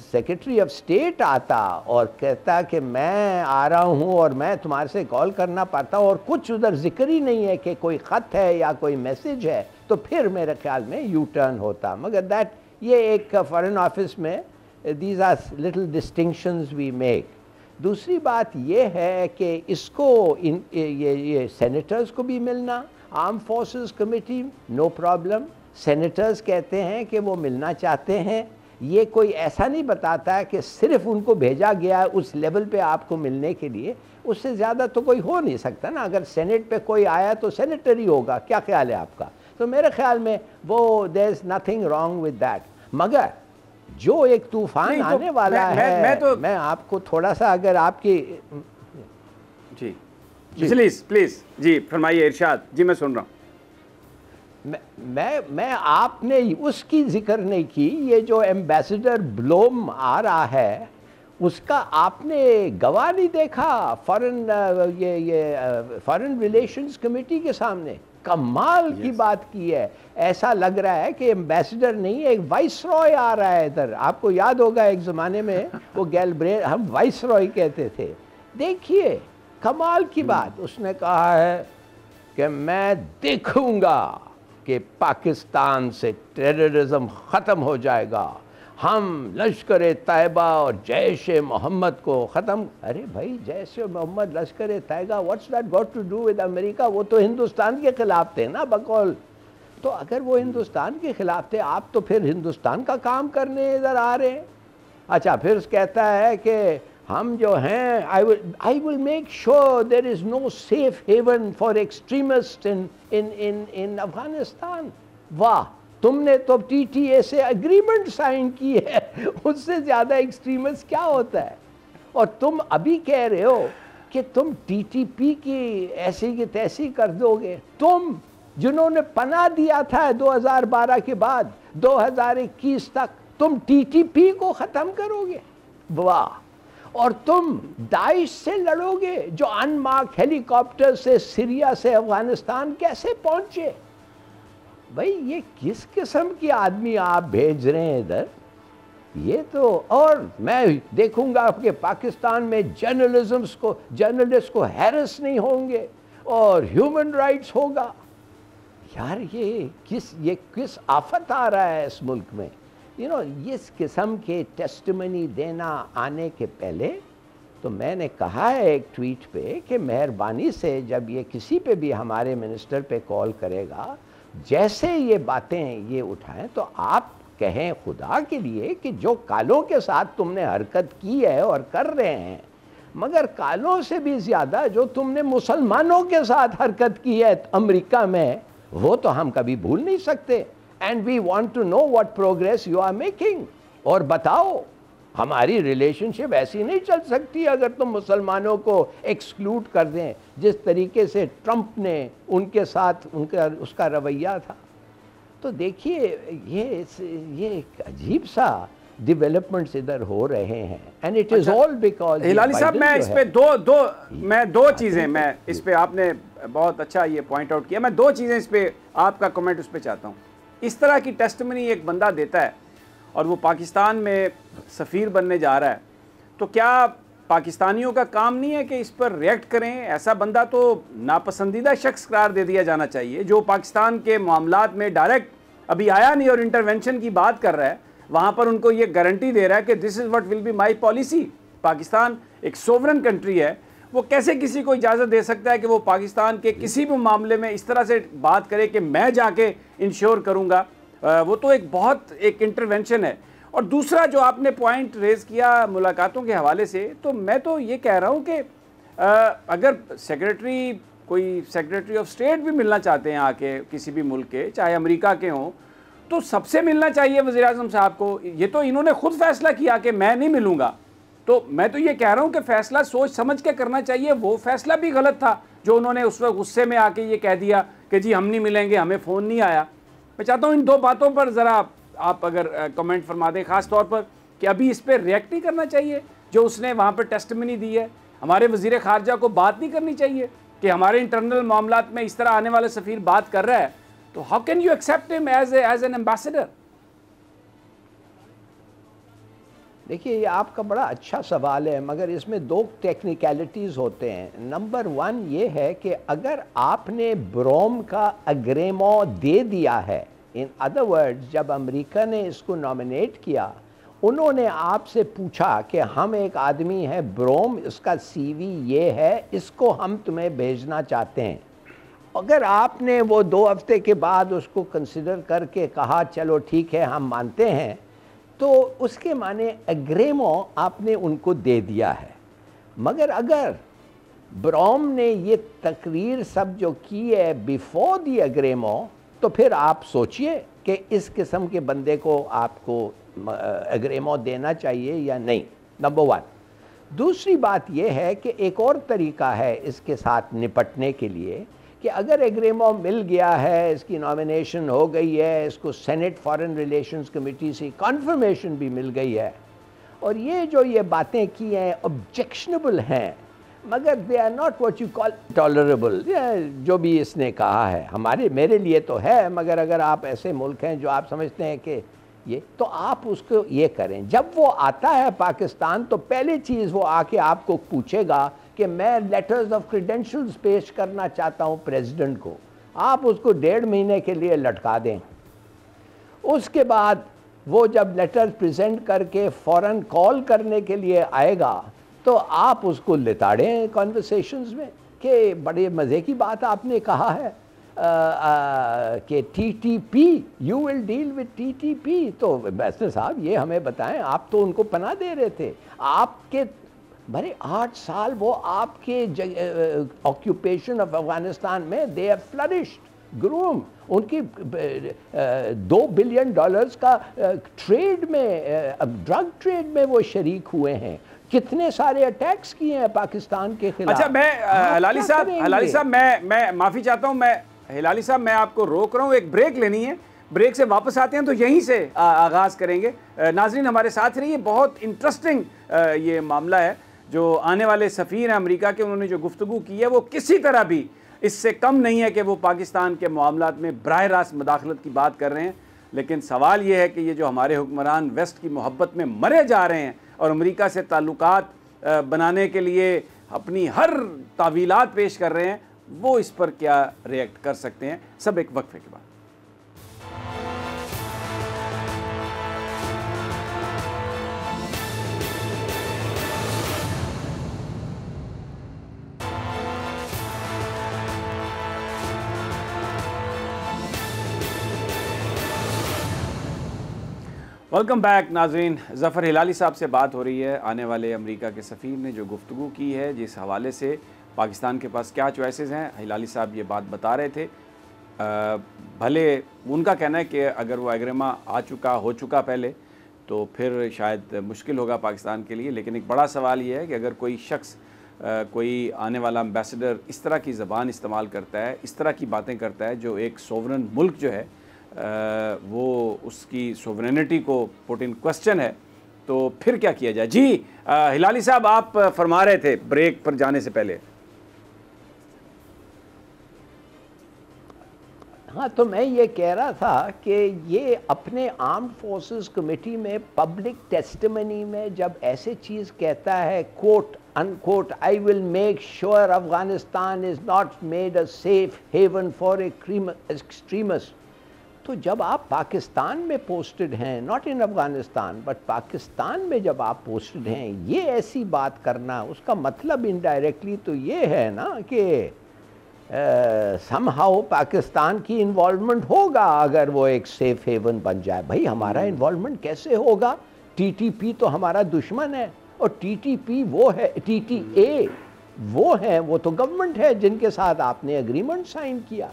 secretary of state आता और कहता कि मैं आ रहा हूँ और मैं तुम्हारे से कॉल करना पाता हूँ, और कुछ उधर जिक्र ही नहीं है कि कोई ख़त है या कोई मैसेज है, तो फिर मेरे ख्याल में यू टर्न होता। मगर दैट ये एक फॉरेन ऑफिस में these are little distinctions we make. दूसरी बात ये है कि इसको ये सेनेटर्स को भी मिलना, armed forces committee, no problem. Senators कहते हैं कि वो मिलना चाहते हैं, ये कोई ऐसा नहीं बताता है कि सिर्फ उनको भेजा गया है उस लेवल पे आपको मिलने के लिए, उससे ज़्यादा तो कोई हो नहीं सकता ना। अगर सेनेट पे कोई आया तो सेनेटर ही होगा, क्या ख्याल है आपका? तो मेरे ख्याल में वो there is nothing wrong with that. मगर जो एक तूफान आने वाला है, मैं आपको थोड़ा सा अगर आपकी जी प्लीज जी फरमाइए इरशाद जी, मैं सुन रहा हूँ। मैं आपने उसकी जिक्र नहीं की, ये जो एम्बेसडर ब्लोम आ रहा है उसका आपने गवाह नहीं देखा फॉरेन रिलेशंस कमेटी के सामने? कमाल की बात की है। ऐसा लग रहा है कि एम्बेसडर नहीं, एक वाइस रॉय आ रहा है इधर। आपको याद होगा एक ज़माने में वो गैलब्रेन, हम वाइस रॉय कहते थे। देखिए कमाल की बात, उसने कहा है कि मैं देखूंगा कि पाकिस्तान से टेररिज्म ख़त्म हो जाएगा, हम लश्कर तैयबा और जैश मोहम्मद को ख़त्म। अरे भाई, Jaish Mohammed, Lashkar Taiba, what's that got to do with America? वो तो हिंदुस्तान के ख़िलाफ़ थे ना बकौल। तो अगर वो हिंदुस्तान के ख़िलाफ़ थे, आप तो फिर हिंदुस्तान का काम करने इधर आ रहे हैं। अच्छा, फिर कहता है कि हम जो हैं, I will make sure there is no safe haven for extremist in Afghanistan. वाह, तुमने तो TTA से एग्रीमेंट साइन की है, उससे ज़्यादा एक्सट्रीमिस्ट क्या होता है? और तुम अभी कह रहे हो कि तुम TTP की ऐसी की तैसी कर दोगे। तुम जिन्होंने पनाह दिया था 2012 के बाद 2021 तक, तुम TTP को ख़त्म करोगे? वाह। और तुम दाइश से लड़ोगे जो अनमार्क हेलीकॉप्टर से सीरिया से अफगानिस्तान कैसे पहुंचे? भाई ये किस किस्म की आदमी आप भेज रहे हैं इधर? ये तो, और मैं देखूंगा आपके पाकिस्तान में जर्नलिस्ट को हैरेस नहीं होंगे और ह्यूमन राइट्स होगा। यार ये किस आफत आ रहा है इस मुल्क में? इस किस्म के टेस्टिमनी देना आने के पहले तो मैंने कहा है एक ट्वीट पे कि मेहरबानी से जब ये किसी पे भी हमारे मिनिस्टर पे कॉल करेगा, जैसे ये बातें ये उठाएं तो आप कहें खुदा के लिए कि जो कालों के साथ तुमने हरकत की है और कर रहे हैं, मगर कालों से भी ज़्यादा जो तुमने मुसलमानों के साथ हरकत की है अमेरिका में, वो तो हम कभी भूल नहीं सकते। And we want to know what progress you are making. और बताओ, हमारी रिलेशनशिप ऐसी नहीं चल सकती अगर तुम मुसलमानों को एक्सक्लूड कर दें, जिस तरीके से ट्रंप ने उनके साथ उसका रवैया था। तो देखिए ये एक अजीब सा डेवलपमेंट्स इधर हो रहे हैं, and it is all because. Hilali साहब, मैं इस पे दो चीजें, मैं इस पे, आपने बहुत अच्छा ये पॉइंट आउट किया, मैं दो चीजें इस पे आपका कमेंट उस पे चाहता हूँ। इस तरह की टेस्टिमनी एक बंदा देता है और वो पाकिस्तान में सफ़ीर बनने जा रहा है, तो क्या पाकिस्तानियों का काम नहीं है कि इस पर रिएक्ट करें? ऐसा बंदा तो नापसंदीदा शख्स करार दे दिया जाना चाहिए, जो पाकिस्तान के मामलात में डायरेक्ट अभी आया नहीं और इंटरवेंशन की बात कर रहा है, वहाँ पर उनको ये गारंटी दे रहा है कि this is what will be my policy. Pakistan एक सोवरेन कंट्री है, वो कैसे किसी को इजाज़त दे सकता है कि वो पाकिस्तान के किसी भी मामले में इस तरह से बात करे कि मैं जाके इंश्योर करूँगा? वो तो एक इंटरवेंशन है। और दूसरा जो आपने पॉइंट रेज़ किया मुलाकातों के हवाले से, तो मैं तो ये कह रहा हूँ कि अगर कोई सेक्रेटरी ऑफ स्टेट भी मिलना चाहते हैं आके किसी भी मुल्क के, चाहे अमेरिका के हों, तो सबसे मिलना चाहिए वज़ीर-ए-आज़म साहब को। ये तो इन्होंने खुद फैसला किया कि मैं नहीं मिलूँगा, तो मैं तो ये कह रहा हूँ कि फ़ैसला सोच समझ के करना चाहिए। वो फ़ैसला भी गलत था जो उन्होंने उस वक्त गुस्से में आके ये कह दिया कि जी हम नहीं मिलेंगे, हमें फ़ोन नहीं आया। मैं चाहता हूँ इन दो बातों पर ज़रा आप अगर कमेंट फरमा दें, ख़ास तौर पर कि अभी इस पर रिएक्ट नहीं करना चाहिए जो उसने वहाँ पर टेस्टिमनी दी है। हमारे वज़ीर ख़ारजा को बात नहीं करनी चाहिए कि हमारे इंटरनल मामलात में इस तरह आने वाले सफ़ीर बात कर रहा है, तो how can you accept him as an ambassador? देखिए, ये आपका बड़ा अच्छा सवाल है, मगर इसमें दो टेक्निकलिटीज़ होते हैं। नंबर वन ये है कि अगर आपने ब्रोम का अग्रेमो दे दिया है, इन अदर वर्ड्स जब अमेरिका ने इसको नॉमिनेट किया, उन्होंने आपसे पूछा कि हम एक आदमी है ब्रोम, इसका CV ये है, इसको हम तुम्हें भेजना चाहते हैं। अगर आपने वो 2 हफ्ते के बाद उसको कंसिडर करके कहा चलो ठीक है हम मानते हैं, तो उसके माने अग्रेमो आपने उनको दे दिया है। मगर अगर ब्रोम ने ये तकरीर सब जो की है बिफोर दी अग्रेमो, तो फिर आप सोचिए कि इस किस्म के बंदे को आपको अग्रेमो देना चाहिए या नहीं, नंबर वन। दूसरी बात यह है कि एक और तरीका है इसके साथ निपटने के लिए कि अगर एग्रीमेंट मिल गया है, इसकी नॉमिनेशन हो गई है, इसको सेनेट फॉरेन रिलेशंस कमेटी से कन्फर्मेशन भी मिल गई है, और ये जो ये बातें की हैं ऑब्जेक्शनेबल हैं, मगर they are not what you call tolerable. जो भी इसने कहा है मेरे लिए तो है, मगर अगर आप ऐसे मुल्क हैं जो आप समझते हैं कि ये, तो आप उसको ये करें। जब वो आता है पाकिस्तान, तो पहली चीज़ वो आके आपको पूछेगा कि मैं लेटर्स ऑफ क्रेडेंशियल्स पेश करना चाहता हूँ प्रेसिडेंट को। आप उसको 1.5 महीने के लिए लटका दें। उसके बाद वो जब लेटर प्रेजेंट करके फ़ौरन कॉल करने के लिए आएगा, तो आप उसको लिताड़ें कॉन्वर्सेशंस में कि बड़े मज़े की बात आपने कहा है कि TTP, you will deal with TTP। तो एम्बेसडर साहब ये हमें बताएं, आप तो उनको पनाह दे रहे थे, आपके भरे 8 साल वो आपके ऑक्यूपेशन ऑफ अफगानिस्तान में दे हैव फ्लरिश्ड, ग्रूम, उनकी $2 बिलियन का ट्रेड में, ड्रग ट्रेड में वो शरीक हुए हैं। कितने सारे अटैक्स किए हैं पाकिस्तान के खिलाफ। अच्छा, मैं हिलाली साहब मैं माफ़ी चाहता हूँ, मैं हिलाली साहब मैं आपको रोक रहा हूँ, एक ब्रेक लेनी है, ब्रेक से वापस आते हैं तो यहीं से आगाज़ करेंगे। नाजरीन हमारे साथ रहिए, बहुत इंटरेस्टिंग ये मामला है। जो आने वाले सफ़ीर हैं अमेरिका के, उन्होंने जो गुफ्तगू की है वो किसी तरह भी इससे कम नहीं है कि वो पाकिस्तान के मामलात में बराह रास्त मदाखलत की बात कर रहे हैं। लेकिन सवाल ये है कि ये जो हमारे हुक्मरान वेस्ट की मोहब्बत में मरे जा रहे हैं और अमेरिका से ताल्लुकात बनाने के लिए अपनी हर तावीलात पेश कर रहे हैं, वो इस पर क्या रिएक्ट कर सकते हैं। सब एक वक्फे के बाद। वेलकम बैक नाजरीन। ज़फ़र हिलाली साहब से बात हो रही है। आने वाले अमेरिका के सफ़ीर ने जो गुफ्तगू की है, जिस हवाले से पाकिस्तान के पास क्या चॉइसेस हैं, हिलाली साहब ये बात बता रहे थे। भले उनका कहना है कि अगर वो एग्रीमा हो चुका पहले तो फिर शायद मुश्किल होगा पाकिस्तान के लिए। लेकिन एक बड़ा सवाल ये है कि अगर कोई शख्स कोई आने वाला एम्बेसडर इस तरह की ज़बान इस्तेमाल करता है, इस तरह की बातें करता है, जो एक सोवरन मुल्क जो है वो उसकी सोवरेनिटी को पुट इन क्वेश्चन है, तो फिर क्या किया जाए। जी हिलाली साहब, आप फरमा रहे थे ब्रेक पर जाने से पहले। हाँ, तो मैं ये कह रहा था कि ये अपने आर्म्ड फोर्सेस कमेटी में पब्लिक टेस्टिमनी में जब ऐसे चीज़ कहता है, quote unquote, I will make sure Afghanistan is not made a safe haven for extremist, तो जब आप पाकिस्तान में पोस्टेड हैं, not in Afghanistan but Pakistan में जब आप पोस्टेड हैं, ये ऐसी बात करना, उसका मतलब इनडायरेक्टली तो ये है ना कि समहाउ पाकिस्तान की इन्वॉल्वमेंट होगा अगर वो एक सेफ हेवन बन जाए। भाई हमारा इन्वॉल्वमेंट कैसे होगा? टीटीपी तो हमारा दुश्मन है, और टीटीपी वो है, टीटीए वो है, वो तो गवर्नमेंट है जिनके साथ आपने एग्रीमेंट साइन किया।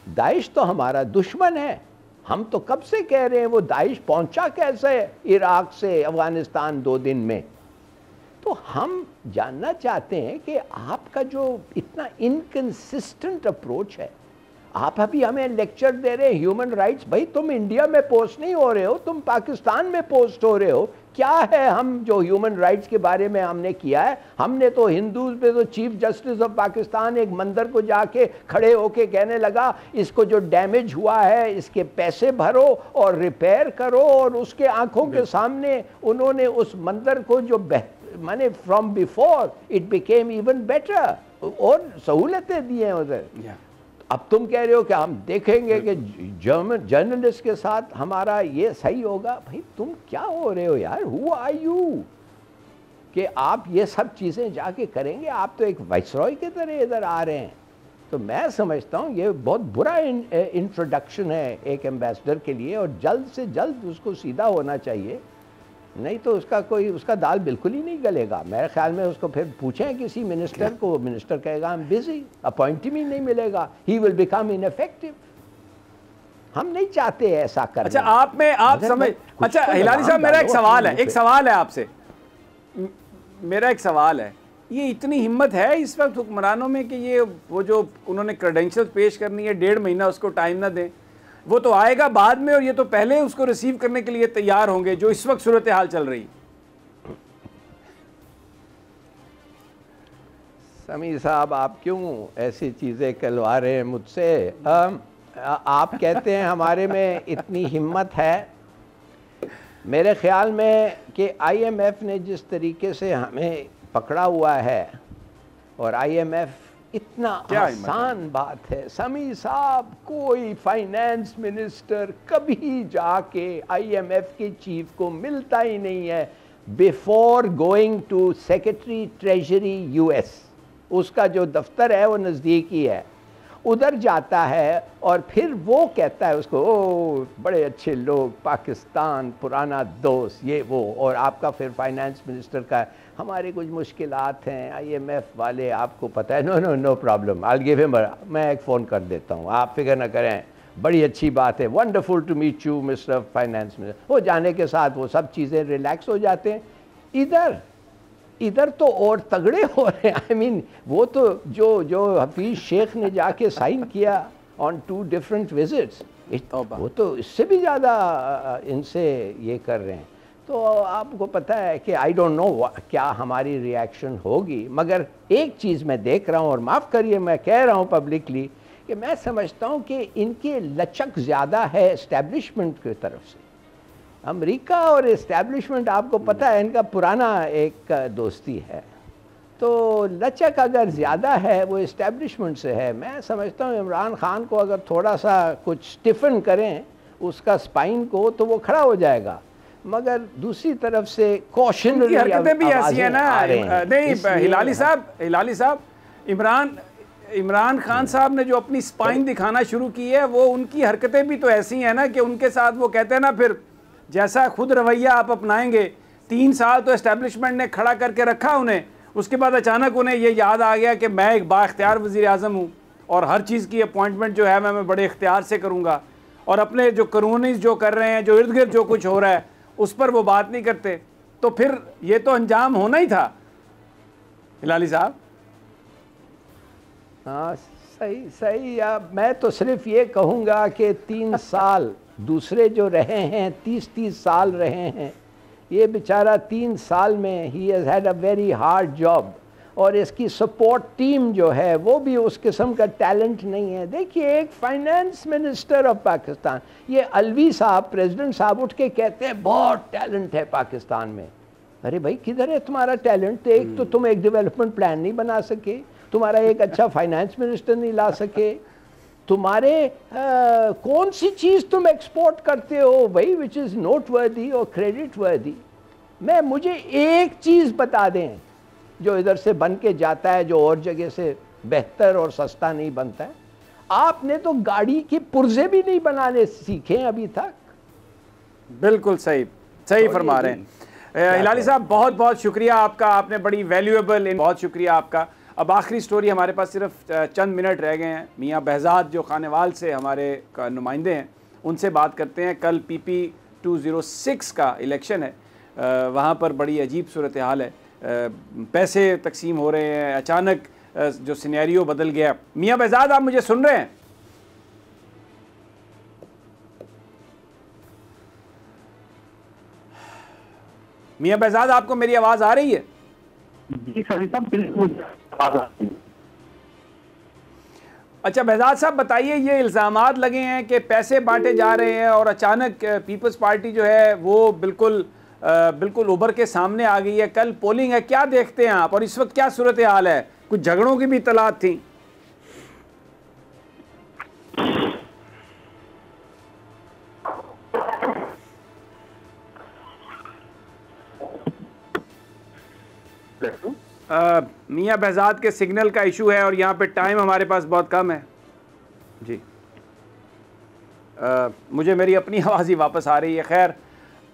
दाइश तो हमारा दुश्मन है। हम तो कब से कह रहे हैं, वो दाइश पहुंचा कैसे इराक से अफगानिस्तान 2 दिन में? तो हम जानना चाहते हैं कि आपका जो इतना इनकंसिस्टेंट अप्रोच है, आप अभी हमें लेक्चर दे रहे हैं ह्यूमन राइट्स। भाई तुम इंडिया में पोस्ट नहीं हो रहे हो, तुम पाकिस्तान में पोस्ट हो रहे हो। क्या है हम जो ह्यूमन राइट्स के बारे में हमने किया है? हमने तो हिंदूज पे तो चीफ जस्टिस ऑफ पाकिस्तान एक मंदिर को जाके खड़े होके कहने लगा, इसको जो डैमेज हुआ है इसके पैसे भरो और रिपेयर करो, और उसके आंखों के सामने उन्होंने उस मंदिर को जो माने from before it became even better, और सहूलतें दी हैं उधर। अब तुम कह रहे हो कि हम देखेंगे कि जर्नलिस्ट के साथ हमारा ये सही होगा। भाई तुम क्या हो रहे हो यार? हु आर यू कि आप ये सब चीज़ें जाके करेंगे? आप तो एक वाइसरॉय की तरह इधर आ रहे हैं। तो मैं समझता हूँ ये बहुत बुरा इंट्रोडक्शन है एक एम्बेसडर के लिए, और जल्द से जल्द उसको सीधा होना चाहिए, नहीं तो उसका दाल बिल्कुल ही नहीं गलेगा। मेरे ख्याल में उसको फिर पूछें किसी मिनिस्टर को, मिनिस्टर कहेगा आई एम बिजी, अपॉइंटी भी नहीं मिलेगा, ही विल बिकम इनइफेक्टिव। हम नहीं चाहते ऐसा करना। अच्छा आप समझ, अच्छा हिलाली साहब मेरा एक सवाल है आपसे, मेरा एक सवाल है, ये इतनी हिम्मत है इस वक्त हुक्मरानों में कि ये वो जो उन्होंने क्रेडेंशियल्स पेश करनी है 1.5 महीना उसको टाइम ना दें? वो तो आएगा बाद में, और ये तो पहले उसको रिसीव करने के लिए तैयार होंगे, जो इस वक्त सूरत हाल चल रही। समीर साहब, आप क्यों ऐसी चीज़ें कहलवा रहे हैं मुझसे? आप कहते हैं हमारे में इतनी हिम्मत है। मेरे ख्याल में कि IMF ने जिस तरीके से हमें पकड़ा हुआ है, और IMF इतना आसान बात है समीर साहब, कोई फाइनेंस मिनिस्टर कभी जाके IMF के चीफ को मिलता ही नहीं है before going to secretary treasury US। उसका जो दफ्तर है वो नज़दीक ही है, उधर जाता है और फिर वो कहता है उसको, ओ बड़े अच्छे लोग, पाकिस्तान पुराना दोस्त, ये वो, और आपका फिर फाइनेंस मिनिस्टर का हमारे कुछ मुश्किलात हैं, IMF वाले, आपको पता है, no no no problem, I will give him, मैं एक फ़ोन कर देता हूँ, आप फिक्र ना करें, बड़ी अच्छी बात है, wonderful to meet you mister finance minister. वो जाने के साथ वो सब चीज़ें रिलैक्स हो जाते हैं। इधर तो और तगड़े हो रहे हैं। आई मीन वो तो जो हफीज़ शेख ने जाके साइन किया ऑन 2 डिफरेंट विजिट्स, वो तो इससे भी ज़्यादा इनसे ये कर रहे हैं। तो आपको पता है कि आई डोंट नो क्या हमारी रिएक्शन होगी, मगर एक चीज़ मैं देख रहा हूँ, और माफ़ करिए मैं कह रहा हूँ पब्लिकली, कि मैं समझता हूँ कि इनके लचक ज़्यादा है इस्टेब्लिशमेंट की तरफ से। अमेरिका और इस्टेब्लिशमेंट, आपको पता है, इनका पुराना एक दोस्ती है, तो लचक अगर ज़्यादा है वो इस्टेब्लिशमेंट से है। मैं समझता हूँ इमरान खान को अगर थोड़ा सा कुछ स्टिफन करें उसका स्पाइन को, तो वो खड़ा हो जाएगा, मगर दूसरी तरफ से कॉशनरी हरकतें भी ऐसी है ना। नहीं हिलाली साहब, इमरान खान साहब ने जो अपनी स्पाइन दिखाना शुरू की है, वो उनकी हरकतें भी तो ऐसी हैं ना कि उनके साथ वो कहते हैं ना, फिर जैसा खुद रवैया आप अपनाएंगे। 3 साल तो एस्टेब्लिशमेंट ने खड़ा करके रखा उन्हें, उसके बाद अचानक उन्हें ये याद आ गया कि मैं एक बाख्तियार वज़ीर आज़म हूँ और हर चीज़ की अपॉइंटमेंट जो है मैं बड़े इख्तियार से करूँगा, और अपने जो कानूनी जो कर रहे हैं, जो इर्द गिर्द जो कुछ हो रहा है उस पर वो बात नहीं करते। तो फिर ये तो अंजाम होना ही था हिलाली साहब। हाँ सही। अब मैं तो सिर्फ ये कहूँगा कि 3 साल दूसरे जो रहे हैं, 30 साल रहे हैं, ये बेचारा 3 साल में he has had a very hard job, और इसकी सपोर्ट टीम जो है वो भी उस किस्म का टैलेंट नहीं है। देखिए, एक फाइनेंस मिनिस्टर ऑफ पाकिस्तान, ये अलवी साहब, प्रेसिडेंट साहब उठ के कहते हैं बहुत टैलेंट है पाकिस्तान में। अरे भाई, किधर है तुम्हारा टैलेंट? एक तो तुम एक डेवलपमेंट प्लान नहीं बना सके, तुम्हारा एक अच्छा फाइनेंस मिनिस्टर नहीं ला सके, तुम्हारे कौन सी चीज़ तुम एक्सपोर्ट करते हो भाई विच इज़ नोट वर्दी और क्रेडिट वर्दी? मुझे एक चीज़ बता दें जो इधर से बन के जाता है, जो और जगह से बेहतर और सस्ता नहीं बनता है। आपने तो गाड़ी के पुर्जे भी नहीं बनाने सीखे अभी तक। बिल्कुल सही फरमा रहे हैं हिलाली साहब, बहुत बहुत शुक्रिया आपका, आपने बड़ी वैल्यूएबल, बहुत शुक्रिया आपका। अब आखिरी स्टोरी, हमारे पास सिर्फ चंद मिनट रह गए हैं। मियाँ बहजाद जो खानेवाल से हमारे नुमाइंदे हैं, उनसे बात करते हैं। कल PP 206 का इलेक्शन है, वहाँ पर बड़ी अजीब सूरत हाल है, पैसे तकसीम हो रहे हैं, अचानक जो सिनेरियो बदल गया। मियाँ बहजाद, आप मुझे सुन रहे हैं? मियाँ बहजाद, आपको मेरी आवाज़ आ रही है? जी सर साहब, बिल्कुल आवाज़ आ रही है। अच्छा बहजाद साहब, बताइए, ये इल्ज़ामात लगे हैं कि पैसे बांटे जा रहे हैं और अचानक पीपल्स पार्टी जो है वो बिल्कुल उभर के सामने आ गई है। कल पोलिंग है, क्या देखते हैं आप, और इस वक्त क्या सूरत हाल है? कुछ झगड़ों की भी इत्तलात थी। मियाँ बहजाद के सिग्नल का इशू है और यहाँ पे टाइम हमारे पास बहुत कम है जी। मुझे मेरी अपनी आवाज़ ही वापस आ रही है। खैर,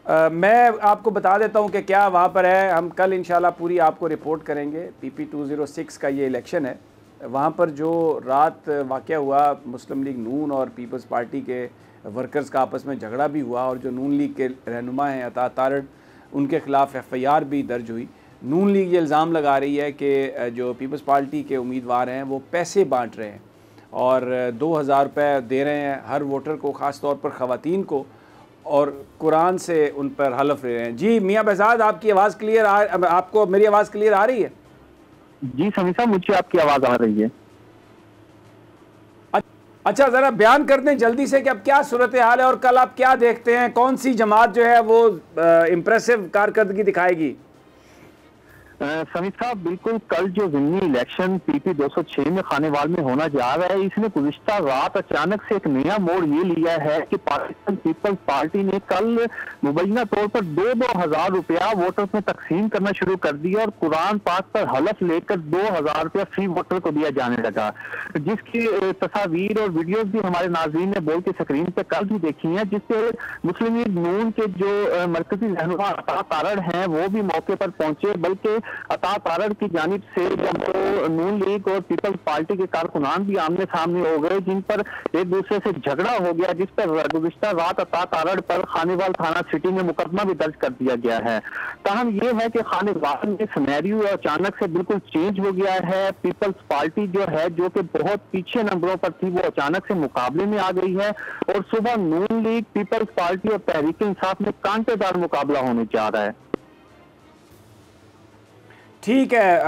मैं आपको बता देता हूँ कि क्या वहाँ पर है। हम कल इंशाल्लाह पूरी आपको रिपोर्ट करेंगे। PP 206 का ये इलेक्शन है। वहाँ पर जो रात वाक़या हुआ, मुस्लिम लीग नून और पीपल्स पार्टी के वर्कर्स का आपस में झगड़ा भी हुआ, और जो नून लीग के रहनुमा हैं अता तारड़, उनके ख़िलाफ़ FIR भी दर्ज हुई। नून लीग ये इल्ज़ाम लगा रही है कि जो पीपल्स पार्टी के उम्मीदवार हैं वो पैसे बांट रहे हैं और 2000 रुपये दे रहे हैं हर वोटर को, ख़ास तौर पर ख़वातीन को, और कुरान से उन पर हलफ ले रहे हैं। जी मियाँ बहजाद, आपकी आवाज़ क्लियर आपको मेरी आवाज़ क्लियर आ रही है? जी समी साहब, मुझे आपकी आवाज़ आ रही है। अच्छा, ज़रा बयान कर दें जल्दी से कि अब क्या सूरत हाल है और कल आप क्या देखते हैं, कौन सी जमात जो है वो इम्प्रेसिव कारकर्दगी दिखाएगी? समीर साहब, बिल्कुल कल जो ज़िमनी इलेक्शन PP 206 में खानेवाल में होना जा रहा है, इसने गुज़िश्ता रात अचानक से एक नया मोड़ ये लिया है कि पाकिस्तान पीपल्स पार्टी ने कल मुबैना तौर पर 2-2 हज़ार रुपया वोटर्स में तकसीम करना शुरू कर दिया और कुरान पाक पर हलफ लेकर 2,000 रुपया फ्री वोटर को दिया जाने लगा, जिसकी तस्वीर और वीडियोज भी हमारे नाज़रीन ने बोल के स्क्रीन पे कल भी देखी है, जिससे मुस्लिम लीग नून के जो मरकजी रहनुमा अता तारड़ हैं वो भी मौके पर पहुंचे, बल्कि अता तारड़ की जानिब से जब तो नून लीग और पीपल्स पार्टी के कारकुनान भी आमने सामने हो गए, जिन पर एक दूसरे से झगड़ा हो गया, जिस पर गुज़िश्ता रात अता तारड़ पर खानेवाल थाना सिटी में मुकदमा भी दर्ज कर दिया गया है। ताहम यह है कि खानेवाल में सिनेरियो अचानक से बिल्कुल चेंज हो गया है। पीपल्स पार्टी जो है, जो कि बहुत पीछे नंबरों पर थी, वो अचानक से मुकाबले में आ गई है और सुबह नून लीग, पीपल्स पार्टी और तहरीक इंसाफ में कांटेदार मुकाबला होने जा रहा है। ठीक है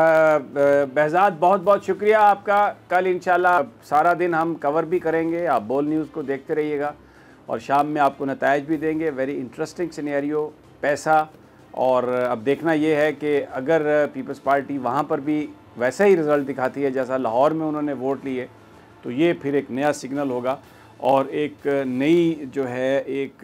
बहजाद, बहुत बहुत शुक्रिया आपका। कल इंशाल्लाह सारा दिन हम कवर भी करेंगे, आप बोल न्यूज़ को देखते रहिएगा और शाम में आपको नताइज भी देंगे। वेरी इंटरेस्टिंग सिनेरियो, पैसा, और अब देखना ये है कि अगर पीपल्स पार्टी वहाँ पर भी वैसा ही रिज़ल्ट दिखाती है जैसा लाहौर में उन्होंने वोट लिए, तो ये फिर एक नया सिग्नल होगा और एक नई जो है एक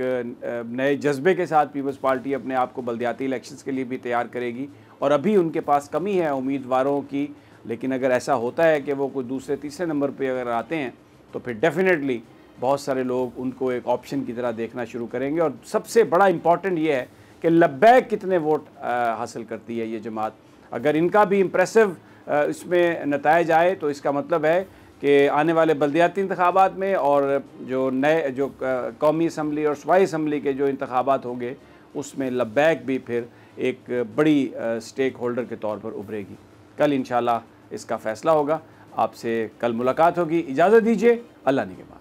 नए जज्बे के साथ पीपल्स पार्टी अपने आप को बल्दियाती इलेक्शंस के लिए भी तैयार करेगी। और अभी उनके पास कमी है उम्मीदवारों की, लेकिन अगर ऐसा होता है कि वो कोई दूसरे तीसरे नंबर पे अगर आते हैं तो फिर डेफिनेटली बहुत सारे लोग उनको एक ऑप्शन की तरह देखना शुरू करेंगे। और सबसे बड़ा इम्पॉर्टेंट ये है कि लब्बैक कितने वोट हासिल करती है ये जमात। अगर इनका भी इम्प्रेसिव इसमें नताइज आए तो इसका मतलब है कि आने वाले बल्दियाती इंतखाबात में और जो नए जो कौमी असम्बली और सूबाई असम्बली के जो इंतखाबात होंगे उसमें लब्बैक भी फिर एक बड़ी स्टेक होल्डर के तौर पर उभरेगी। कल इंशाल्लाह इसका फ़ैसला होगा। आपसे कल मुलाकात होगी। इजाज़त दीजिए, अल्लाह ने के बाद।